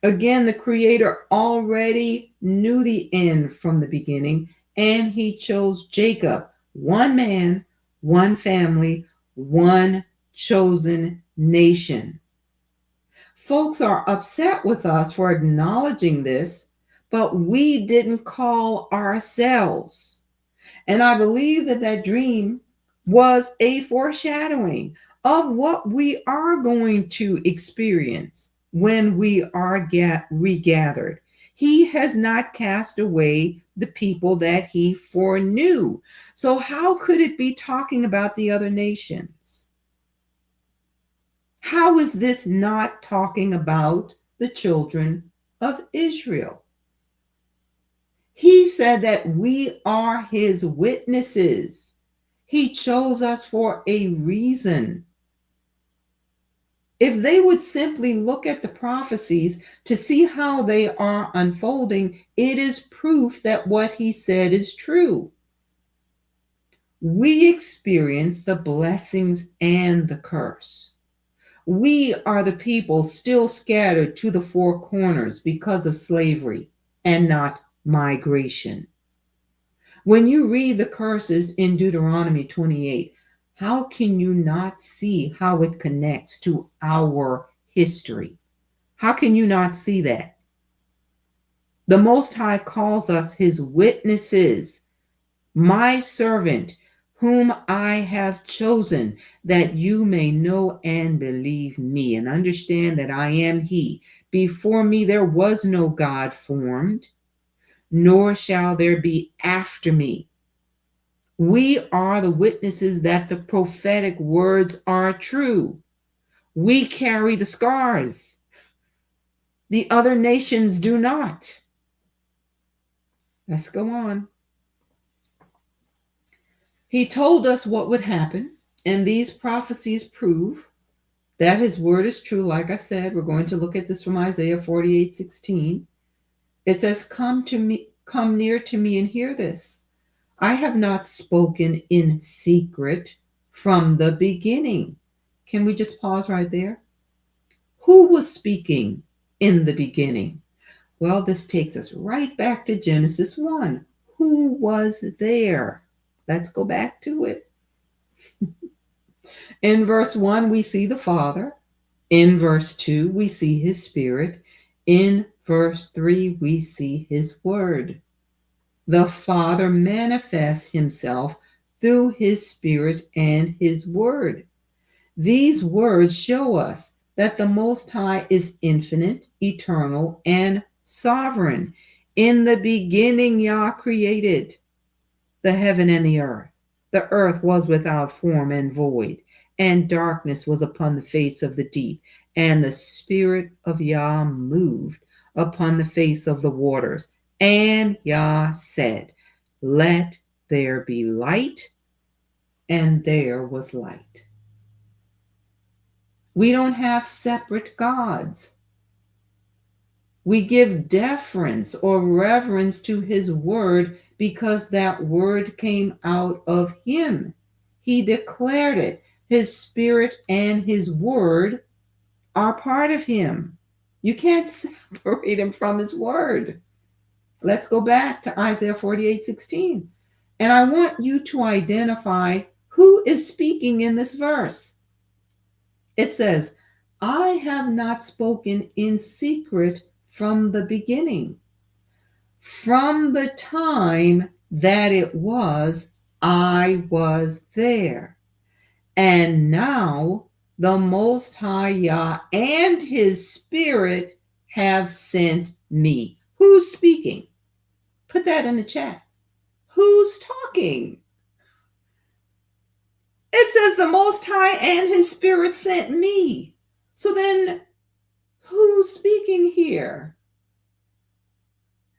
Again, the Creator already knew the end from the beginning, and he chose Jacob, one man, one family, one chosen nation. Folks are upset with us for acknowledging this, but we didn't call ourselves. And I believe that dream was a foreshadowing of what we are going to experience when we are regathered. He has not cast away the people that he foreknew. So how could it be talking about the other nations? How is this not talking about the children of Israel? He said that we are his witnesses. He chose us for a reason. If they would simply look at the prophecies to see how they are unfolding, it is proof that what he said is true. We experience the blessings and the curse. We are the people still scattered to the four corners because of slavery and not migration. When you read the curses in Deuteronomy 28, how can you not see how it connects to our history? How can you not see that? The Most High calls us his witnesses, my servant, whom I have chosen, that you may know and believe me, and understand that I am he. Before me there was no God formed, nor shall there be after me. We are the witnesses that the prophetic words are true. We carry the scars. The other nations do not. Let's go on. He told us what would happen, and these prophecies prove that his word is true. Like I said, we're going to look at this from Isaiah 48:16. It says, come near to me and hear this. I have not spoken in secret from the beginning. Can we just pause right there? Who was speaking in the beginning? Well, this takes us right back to Genesis 1. Who was there? Let's go back to it. In verse 1, we see the Father. In verse 2, we see his Spirit. In verse 3, we see his Word. The Father manifests himself through his Spirit and his Word. These words show us that the Most High is infinite, eternal, and sovereign. In the beginning, Yah created the heaven and the earth. The earth was without form and void, and darkness was upon the face of the deep, and the Spirit of Yah moved upon the face of the waters. And Yah said, let there be light, and there was light. We don't have separate gods. We give deference or reverence to his word because that word came out of him. He declared it. His Spirit and his word are part of him. You can't separate him from his word. Let's go back to Isaiah 48:16. And I want you to identify who is speaking in this verse. It says, I have not spoken in secret from the beginning. From the time that it was, I was there. And now the Most High Yah and his Spirit have sent me. Who's speaking? Put that in the chat. Who's talking? It says the Most High and his Spirit sent me. So then who's speaking here?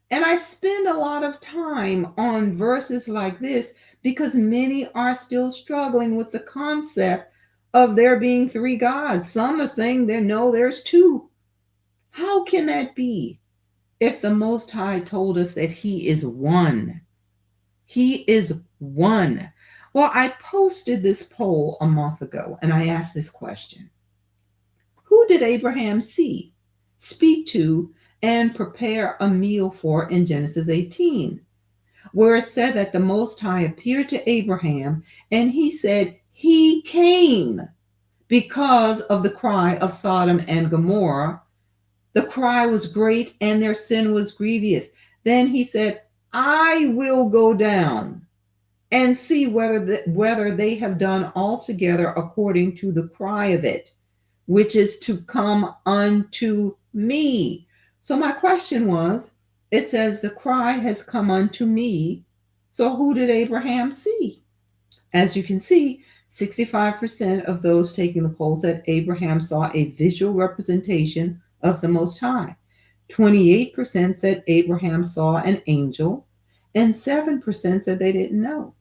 And I spend a lot of time on verses like this because many are still struggling with the concept of there being three gods. Some are saying there's two. How can that be if the Most High told us that he is one? He is one. Well, I posted this poll a month ago and I asked this question. Who did Abraham see, speak to, and prepare a meal for in Genesis 18, where it said that the Most High appeared to Abraham and he said he came because of the cry of Sodom and Gomorrah. The cry was great and their sin was grievous. Then he said, I will go down and see whether they have done altogether according to the cry of it, which is to come unto me. So my question was, it says the cry has come unto me. So who did Abraham see? As you can see, 65% of those taking the poll said Abraham saw a visual representation of the Most High. 28% said Abraham saw an angel, and 7% said they didn't know.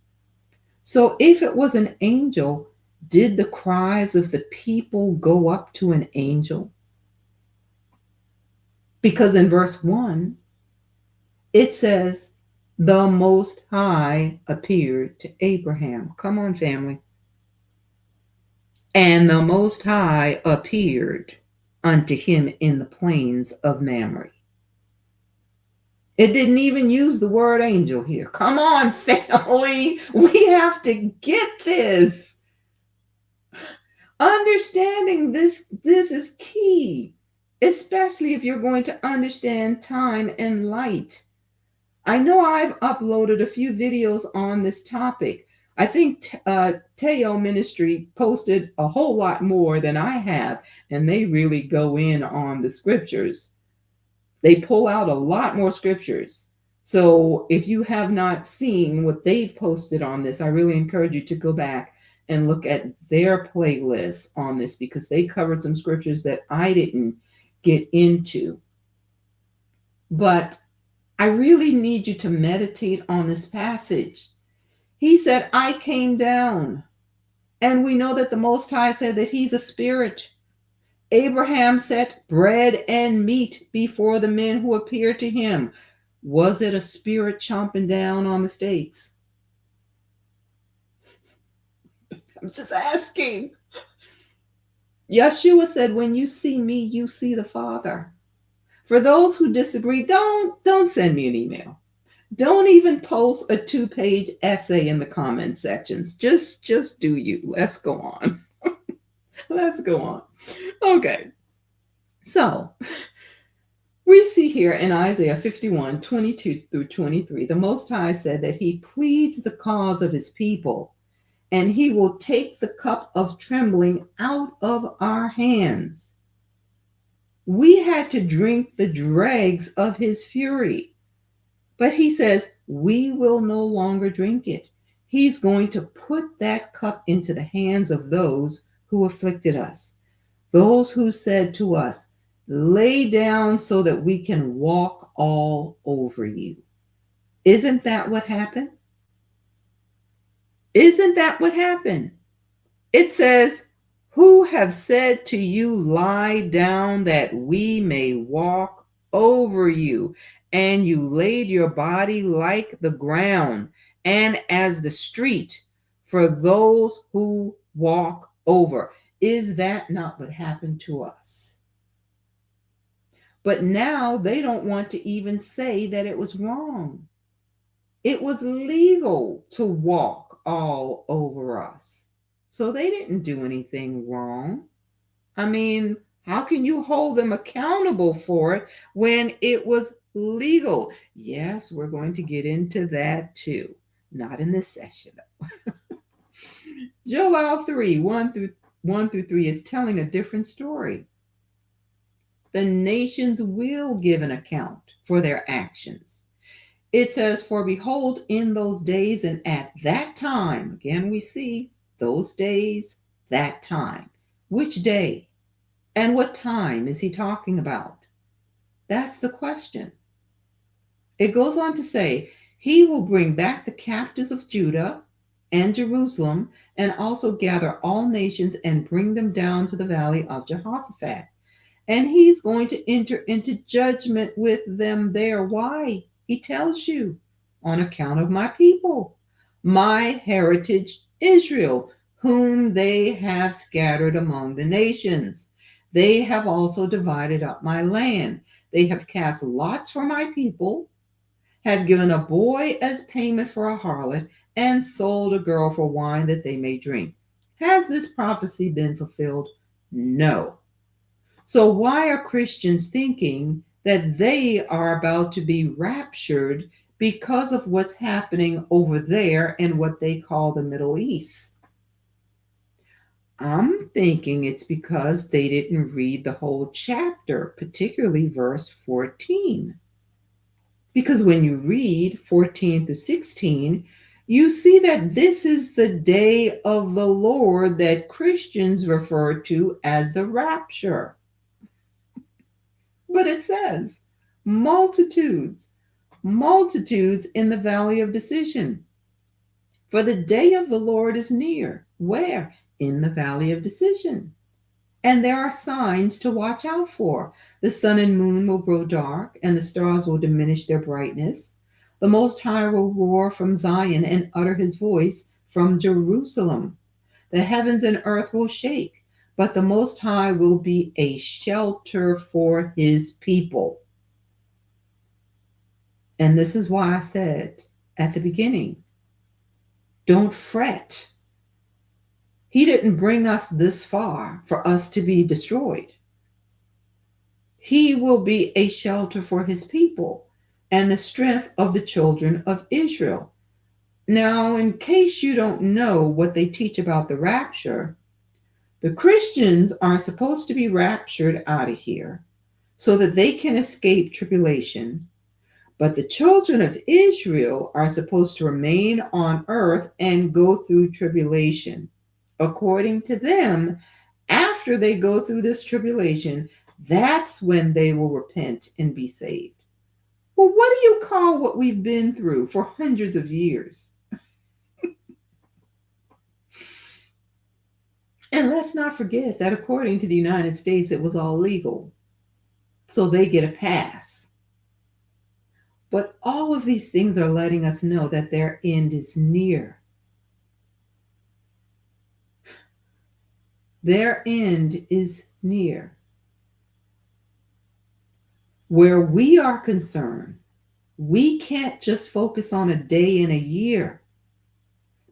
So if it was an angel, did the cries of the people go up to an angel? Because in verse 1, it says, the Most High appeared to Abraham. Come on, family. And the Most High appeared unto him in the plains of Mamre. It didn't even use the word angel here. Come on, family. We have to get this. Understanding this is key, especially if you're going to understand time and light. I know I've uploaded a few videos on this topic. I think Teo Ministry posted a whole lot more than I have, and they really go in on the scriptures. They pull out a lot more scriptures. So if you have not seen what they've posted on this, I really encourage you to go back and look at their playlist on this, because they covered some scriptures that I didn't get into. But I really need you to meditate on this passage. He said, I came down. And we know that the Most High said that he's a spirit. Abraham set bread and meat before the men who appeared to him. Was it a spirit chomping down on the steaks? I'm just asking. Yeshua said, when you see me, you see the Father. For those who disagree, don't send me an email. Don't even post a 2-page essay in the comment sections. Just do you. Let's go on. Let's go on. Okay. So we see here in Isaiah 51, 22 through 23, the Most High said that he pleads the cause of his people, and he will take the cup of trembling out of our hands. We had to drink the dregs of his fury. But he says, we will no longer drink it. He's going to put that cup into the hands of those who afflicted us. Those who said to us, lay down so that we can walk all over you. Isn't that what happened? Isn't that what happened? It says, who have said to you, lie down that we may walk over you, and you laid your body like the ground and as the street for those who walk over. Is that not what happened to us? But now they don't want to even say that it was wrong. It was legal to walk all over us. So they didn't do anything wrong. I mean, how can you hold them accountable for it when it was legal? Yes, we're going to get into that too. Not in this session, though. Joel 3, 1 through 3 is telling a different story. The nations will give an account for their actions. It says, for behold, in those days and at that time, again we see those days, that time. Which day and what time is he talking about? That's the question. It goes on to say, he will bring back the captives of Judah and Jerusalem, and also gather all nations and bring them down to the valley of Jehoshaphat. And he's going to enter into judgment with them there. Why? He tells you, on account of my people, my heritage Israel, whom they have scattered among the nations. They have also divided up my land. They have cast lots for my people, have given a boy as payment for a harlot, and sold a girl for wine that they may drink. Has this prophecy been fulfilled? No. So why are Christians thinking that they are about to be raptured because of what's happening over there in what they call the Middle East. I'm thinking it's because they didn't read the whole chapter, particularly verse 14. Because when you read 14 through 16, you see that this is the day of the Lord that Christians refer to as the rapture. But it says, multitudes, multitudes in the valley of decision. For the day of the Lord is near. Where? In the valley of decision. And there are signs to watch out for. The sun and moon will grow dark, and the stars will diminish their brightness. The Most High will roar from Zion and utter his voice from Jerusalem. The heavens and earth will shake, but the Most High will be a shelter for his people. And this is why I said at the beginning, don't fret. He didn't bring us this far for us to be destroyed. He will be a shelter for his people and the strength of the children of Israel. Now, in case you don't know what they teach about the rapture, the Christians are supposed to be raptured out of here so that they can escape tribulation. But the children of Israel are supposed to remain on earth and go through tribulation. According to them, after they go through this tribulation, that's when they will repent and be saved. Well, what do you call what we've been through for hundreds of years? And let's not forget that according to the United States, it was all legal. So they get a pass. But all of these things are letting us know that their end is near. Their end is near. Where we are concerned, we can't just focus on a day in a year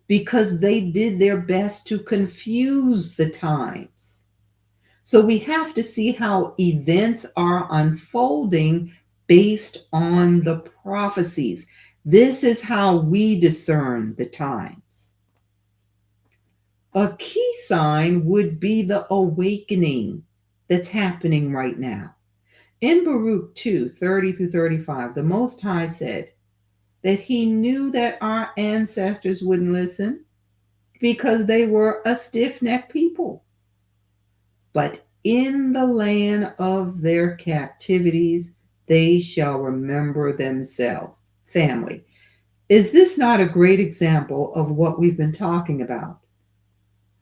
because they did their best to confuse the times. So we have to see how events are unfolding based on the prophecies. This is how we discern the times. A key sign would be the awakening that's happening right now. In Baruch 2:30 through 35, the Most High said that he knew that our ancestors wouldn't listen because they were a stiff-necked people. But in the land of their captivities, they shall remember themselves. Family, is this not a great example of what we've been talking about?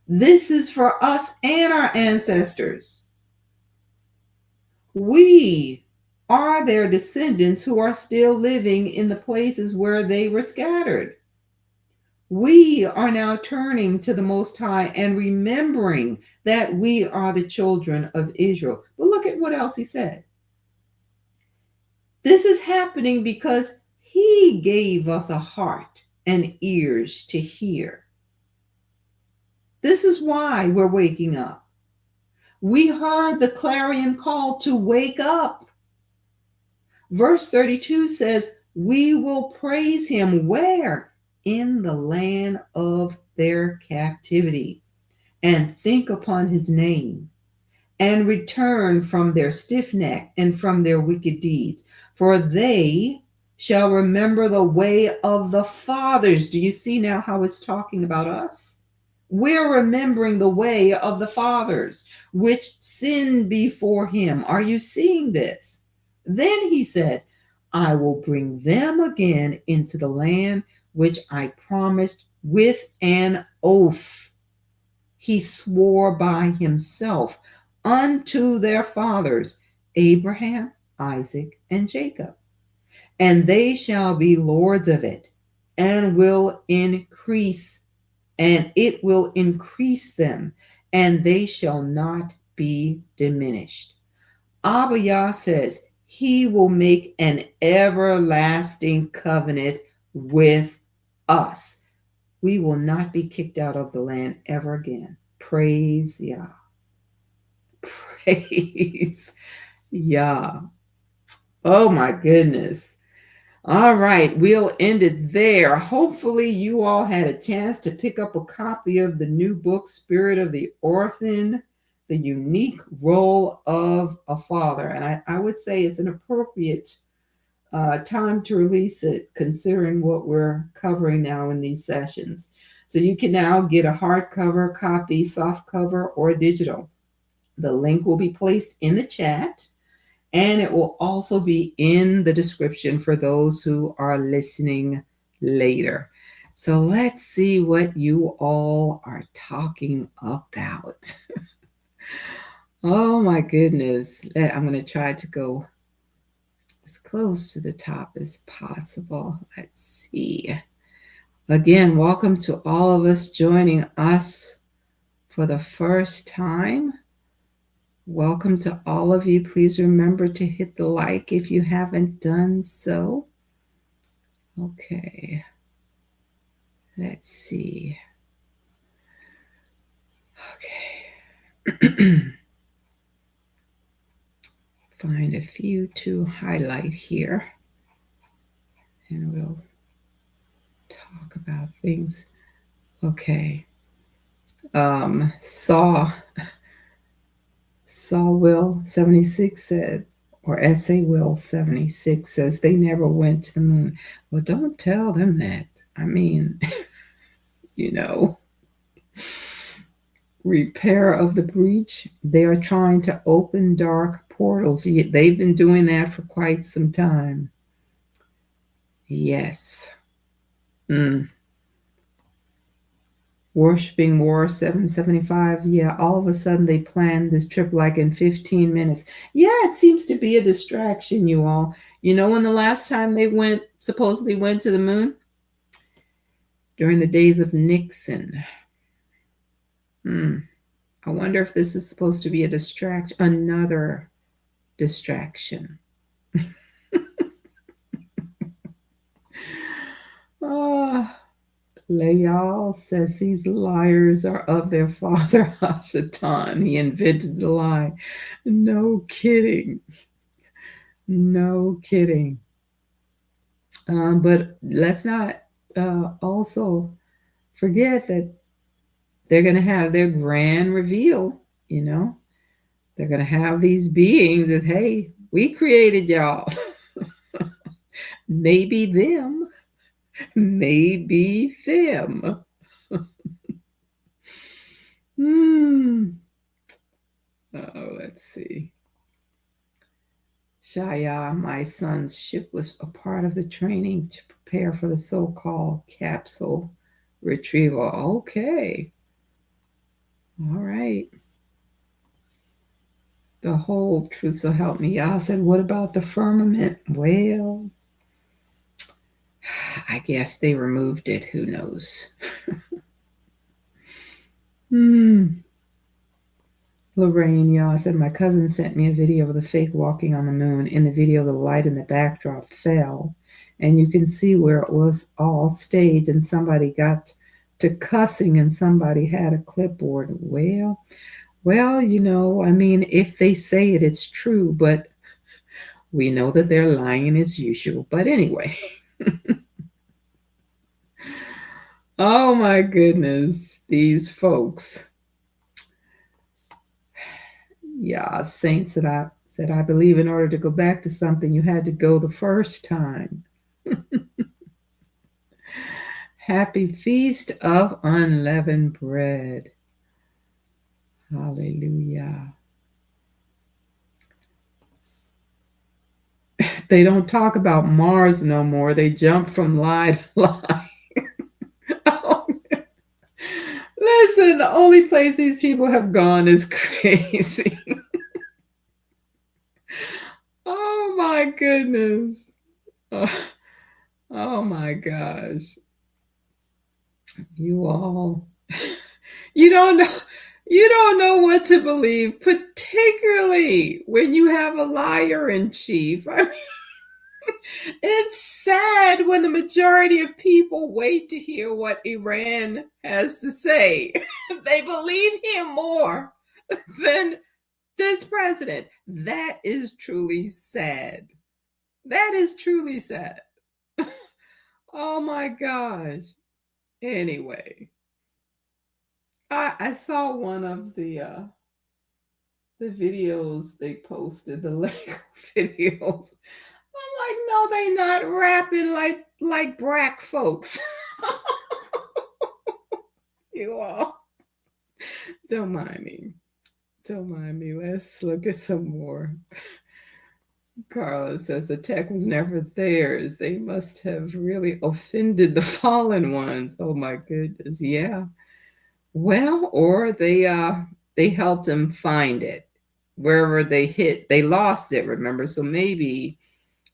This is for us and our ancestors. We are their descendants who are still living in the places where they were scattered. We are now turning to the Most High and remembering that we are the children of Israel. But look at what else he said. This is happening because he gave us a heart and ears to hear. This is why we're waking up. We heard the clarion call to wake up. Verse 32 says, we will praise him where? In the land of their captivity, and think upon his name, and return from their stiff neck and from their wicked deeds. For they shall remember the way of the fathers. Do you see now how it's talking about us? We're remembering the way of the fathers, which sinned before him. Are you seeing this? Then he said, I will bring them again into the land which I promised with an oath. He swore by himself unto their fathers, Abraham, Isaac, and Jacob. And they shall be lords of it, and will increase, and it will increase them, and they shall not be diminished. Abba Yah says, he will make an everlasting covenant with us. We will not be kicked out of the land ever again. Praise Yah. Praise Yah. Oh my goodness. All right, we'll end it there. Hopefully, you all had a chance to pick up a copy of the new book, Spirit of the Orphan, The Unique Role of a Father. And I would say it's an appropriate time to release it, considering what we're covering now in these sessions. So you can now get a hardcover copy, soft cover, or digital. The link will be placed in the chat. And it will also be in the description for those who are listening later. So let's see what you all are talking about. Oh my goodness. I'm going to try to go as close to the top as possible. Let's see. Again, welcome to all of us joining us for the first time. Welcome to all of you. Please remember to hit the like if you haven't done so. Okay. Let's see. Okay. Find a few to highlight here. And we'll talk about things. Okay. Saw Will 76 said, or SA Will 76 says they never went to the moon. Well, don't tell them that. I mean, repair of the breach. They are trying to open dark portals. They've been doing that for quite some time. Yes. Worshipping War 775. Yeah, all of a sudden they planned this trip like in 15 minutes. Yeah, it seems to be a distraction, you all. You know when the last time they supposedly went to the moon? During the days of Nixon. I wonder if this is supposed to be a distraction, another distraction. Layal says these liars are of their father Hashatan. He invented the lie. No kidding. No kidding. But let's not also forget that they're going to have their grand reveal, They're going to have these beings that, hey, we created y'all. Maybe them. Maybe them. Oh, let's see. Shaya, my son's ship was a part of the training to prepare for the so-called capsule retrieval. Okay. All right. The whole truth, so help me. I said, what about the firmament? Well, I guess they removed it. Who knows? Lorraine, I said, my cousin sent me a video of the fake walking on the moon. In the video, the light in the backdrop fell, and you can see where it was all staged, and somebody got to cussing, and somebody had a clipboard. Well, I mean, if they say it, it's true, but we know that they're lying as usual. But anyway. Oh my goodness, these folks. Yeah, saints that I said, I believe in order to go back to something, you had to go the first time. Happy Feast of Unleavened Bread. Hallelujah. They don't talk about Mars no more. They jump from lie to lie. Listen, the only place these people have gone is crazy. Oh my goodness. Oh my gosh. You all, you don't know what to believe, particularly when you have a liar in chief. I mean, it's sad when the majority of people wait to hear what Iran has to say. They believe him more than this president. That is truly sad. That is truly sad. Oh my gosh. Anyway, I saw one of the videos they posted, the Lego videos. I'm like, no, they not rapping like black folks. You all don't mind me. Don't mind me. Let's look at some more. Carla says the tech was never theirs. They must have really offended the fallen ones. Oh my goodness. Yeah. Well, or they helped them find it. Wherever they hit, they lost it, remember? So maybe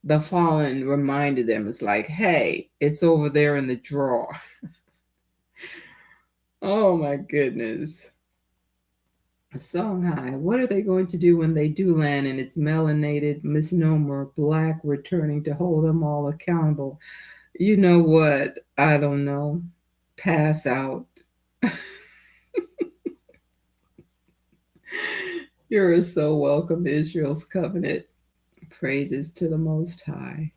the fallen reminded them, it's like, hey, it's over there in the drawer. Oh my goodness. Songhai, what are they going to do when they do land and it's melanated misnomer black returning to hold them all accountable? You know what? I don't know. Pass out. You're so welcome to Israel's covenant. Praises to the Most High.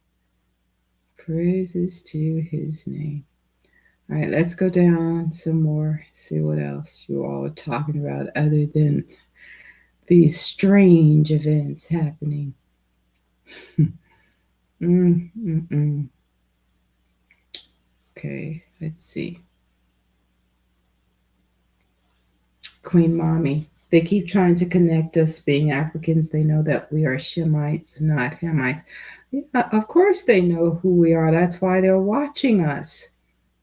Praises to his name. All right, let's go down some more, see what else you all are talking about other than these strange events happening. Okay, let's see. Queen Mommy, they keep trying to connect us being Africans. They know that we are Shemites, not Hamites. Yeah, of course they know who we are. That's why they're watching us.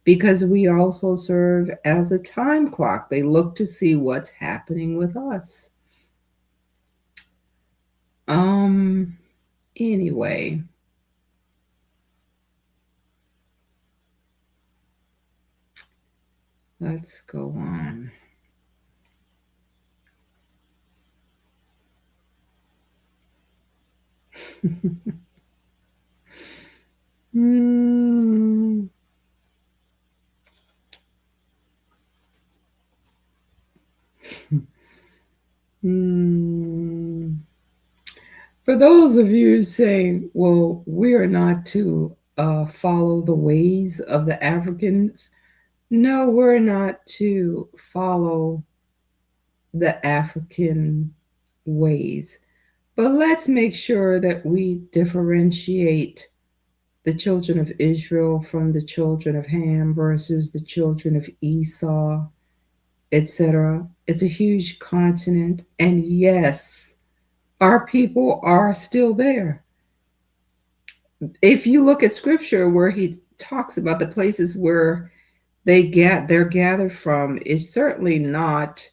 Because we also serve as a time clock. They look to see what's happening with us. Anyway. Let's go on. For those of you saying, well, we are not to follow the ways of the Africans, no, we're not to follow the African ways. But let's make sure that we differentiate the children of Israel from the children of Ham versus the children of Esau, etc. It's a huge continent. And yes, our people are still there. If you look at scripture where he talks about the places where they're gathered from, is certainly not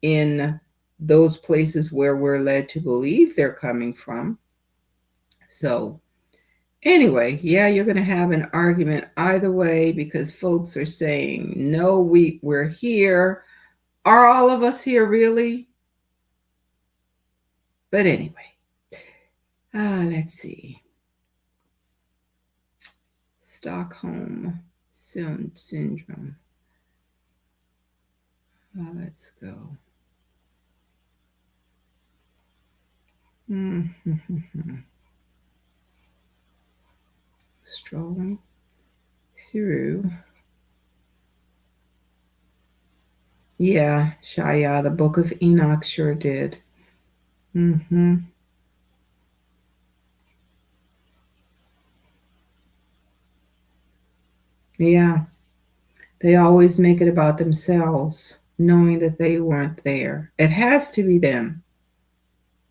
in those places where we're led to believe they're coming from. So anyway, yeah, you're going to have an argument either way because folks are saying, no, we're here. Are all of us here really? But anyway, let's see. Stockholm syndrome. Let's go. Strolling through. Yeah, Shaya, the Book of Enoch sure did. Yeah, they always make it about themselves, knowing that they weren't there. It has to be them.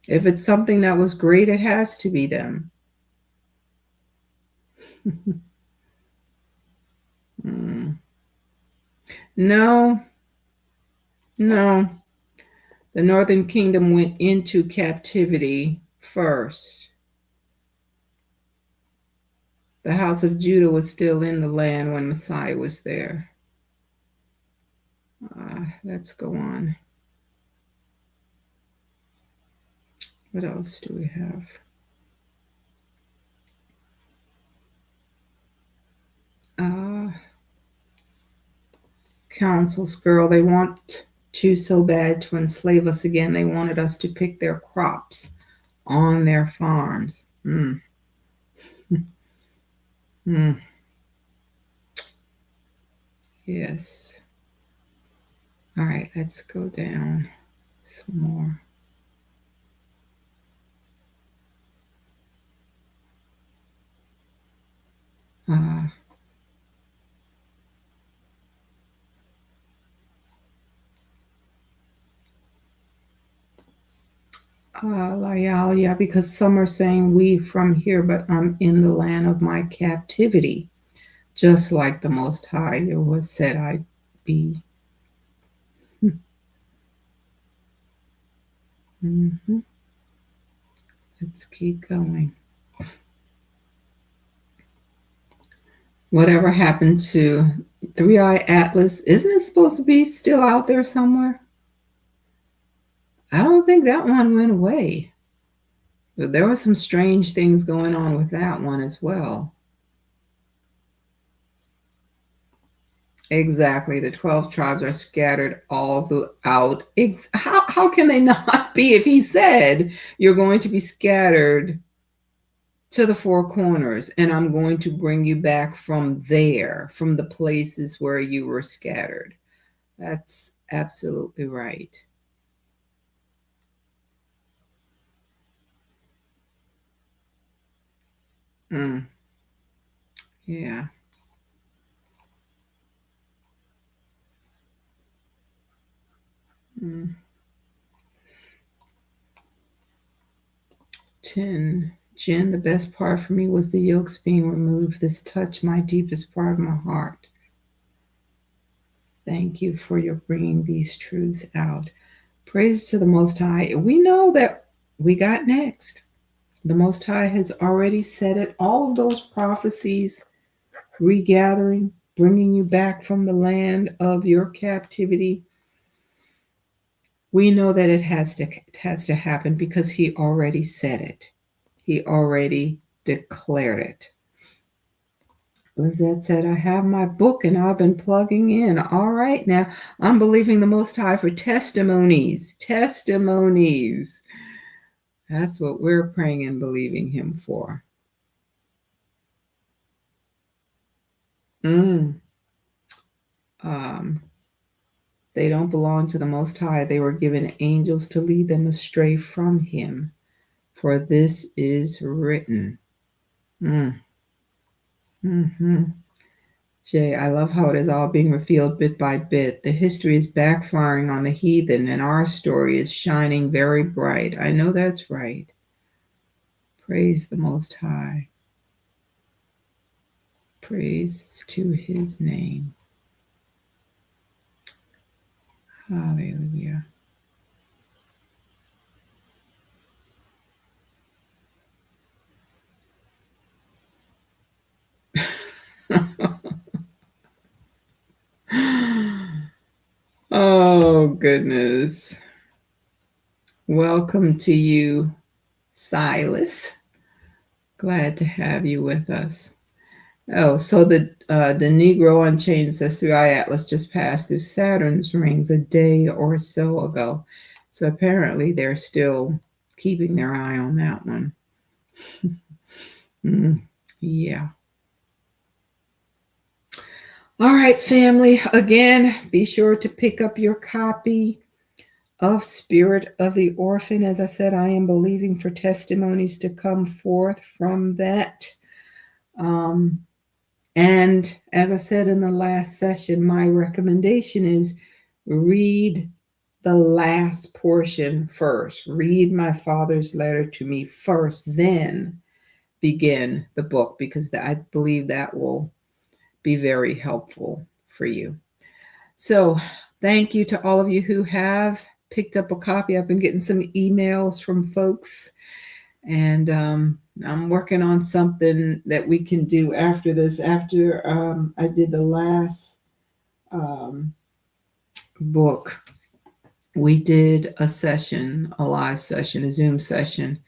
If it's something that was great, it has to be them. No. The northern kingdom went into captivity first. The house of Judah was still in the land when Messiah was there. Let's go on. What else do we have? Councils, girl, they want to so bad to enslave us again. They wanted us to pick their crops on their farms. Yes. All right, let's go down some more. Layal, yeah, because some are saying we from here, but I'm in the land of my captivity, just like the Most High it was said I'd be. Hmm. Let's keep going. Whatever happened to Three Eye Atlas? Isn't it supposed to be still out there somewhere? I don't think that one went away. But there were some strange things going on with that one as well. Exactly. The 12 tribes are scattered all throughout. How can they not be if he said you're going to be scattered to the four corners and I'm going to bring you back from there, from the places where you were scattered? That's absolutely right. Mm, yeah. Mm. 10. Jen, the best part for me was the yolks being removed. This touched my deepest part of my heart. Thank you for your bringing these truths out. Praise to the Most High. We know that we got next. The Most High has already said it. All of those prophecies, regathering, bringing you back from the land of your captivity. We know that it has to happen because he already said it. He already declared it. Lizette said, I have my book and I've been plugging in. All right, now I'm believing the Most High for testimonies. Testimonies. That's what we're praying and believing him for. Mm. Um, they don't belong to the Most High. They were given angels to lead them astray from him. For this is written. Mm. Mm-hmm. Jay, I love how it is all being revealed bit by bit. The history is backfiring on the heathen, and our story is shining very bright. I know that's right. Praise the Most High. Praise to his name. Hallelujah. Oh, goodness. Welcome to you, Silas. Glad to have you with us. Oh, so the Negro Unchained says through Atlas just passed through Saturn's rings a day or so ago. So apparently they're still keeping their eye on that one. Yeah. All right, family. Again, be sure to pick up your copy of Spirit of the Orphan. As I said, I am believing for testimonies to come forth from that. And as I said in the last session, my recommendation is read the last portion first. Read my father's letter to me first, then begin the book, because I believe that will be very helpful for you. So thank you to all of you who have picked up a copy. I've been getting some emails from folks, and I'm working on something that we can do after this. After I did the last book, we did a session, a live session, a Zoom session,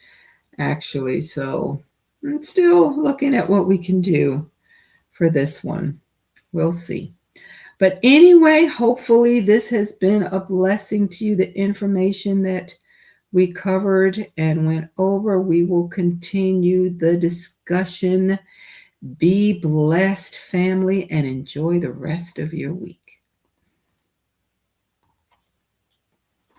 actually. So I'm still looking at what we can do for this one. We'll see. But anyway, hopefully this has been a blessing to you, the information that we covered and went over. We will continue the discussion Be blessed, family, and enjoy the rest of your week.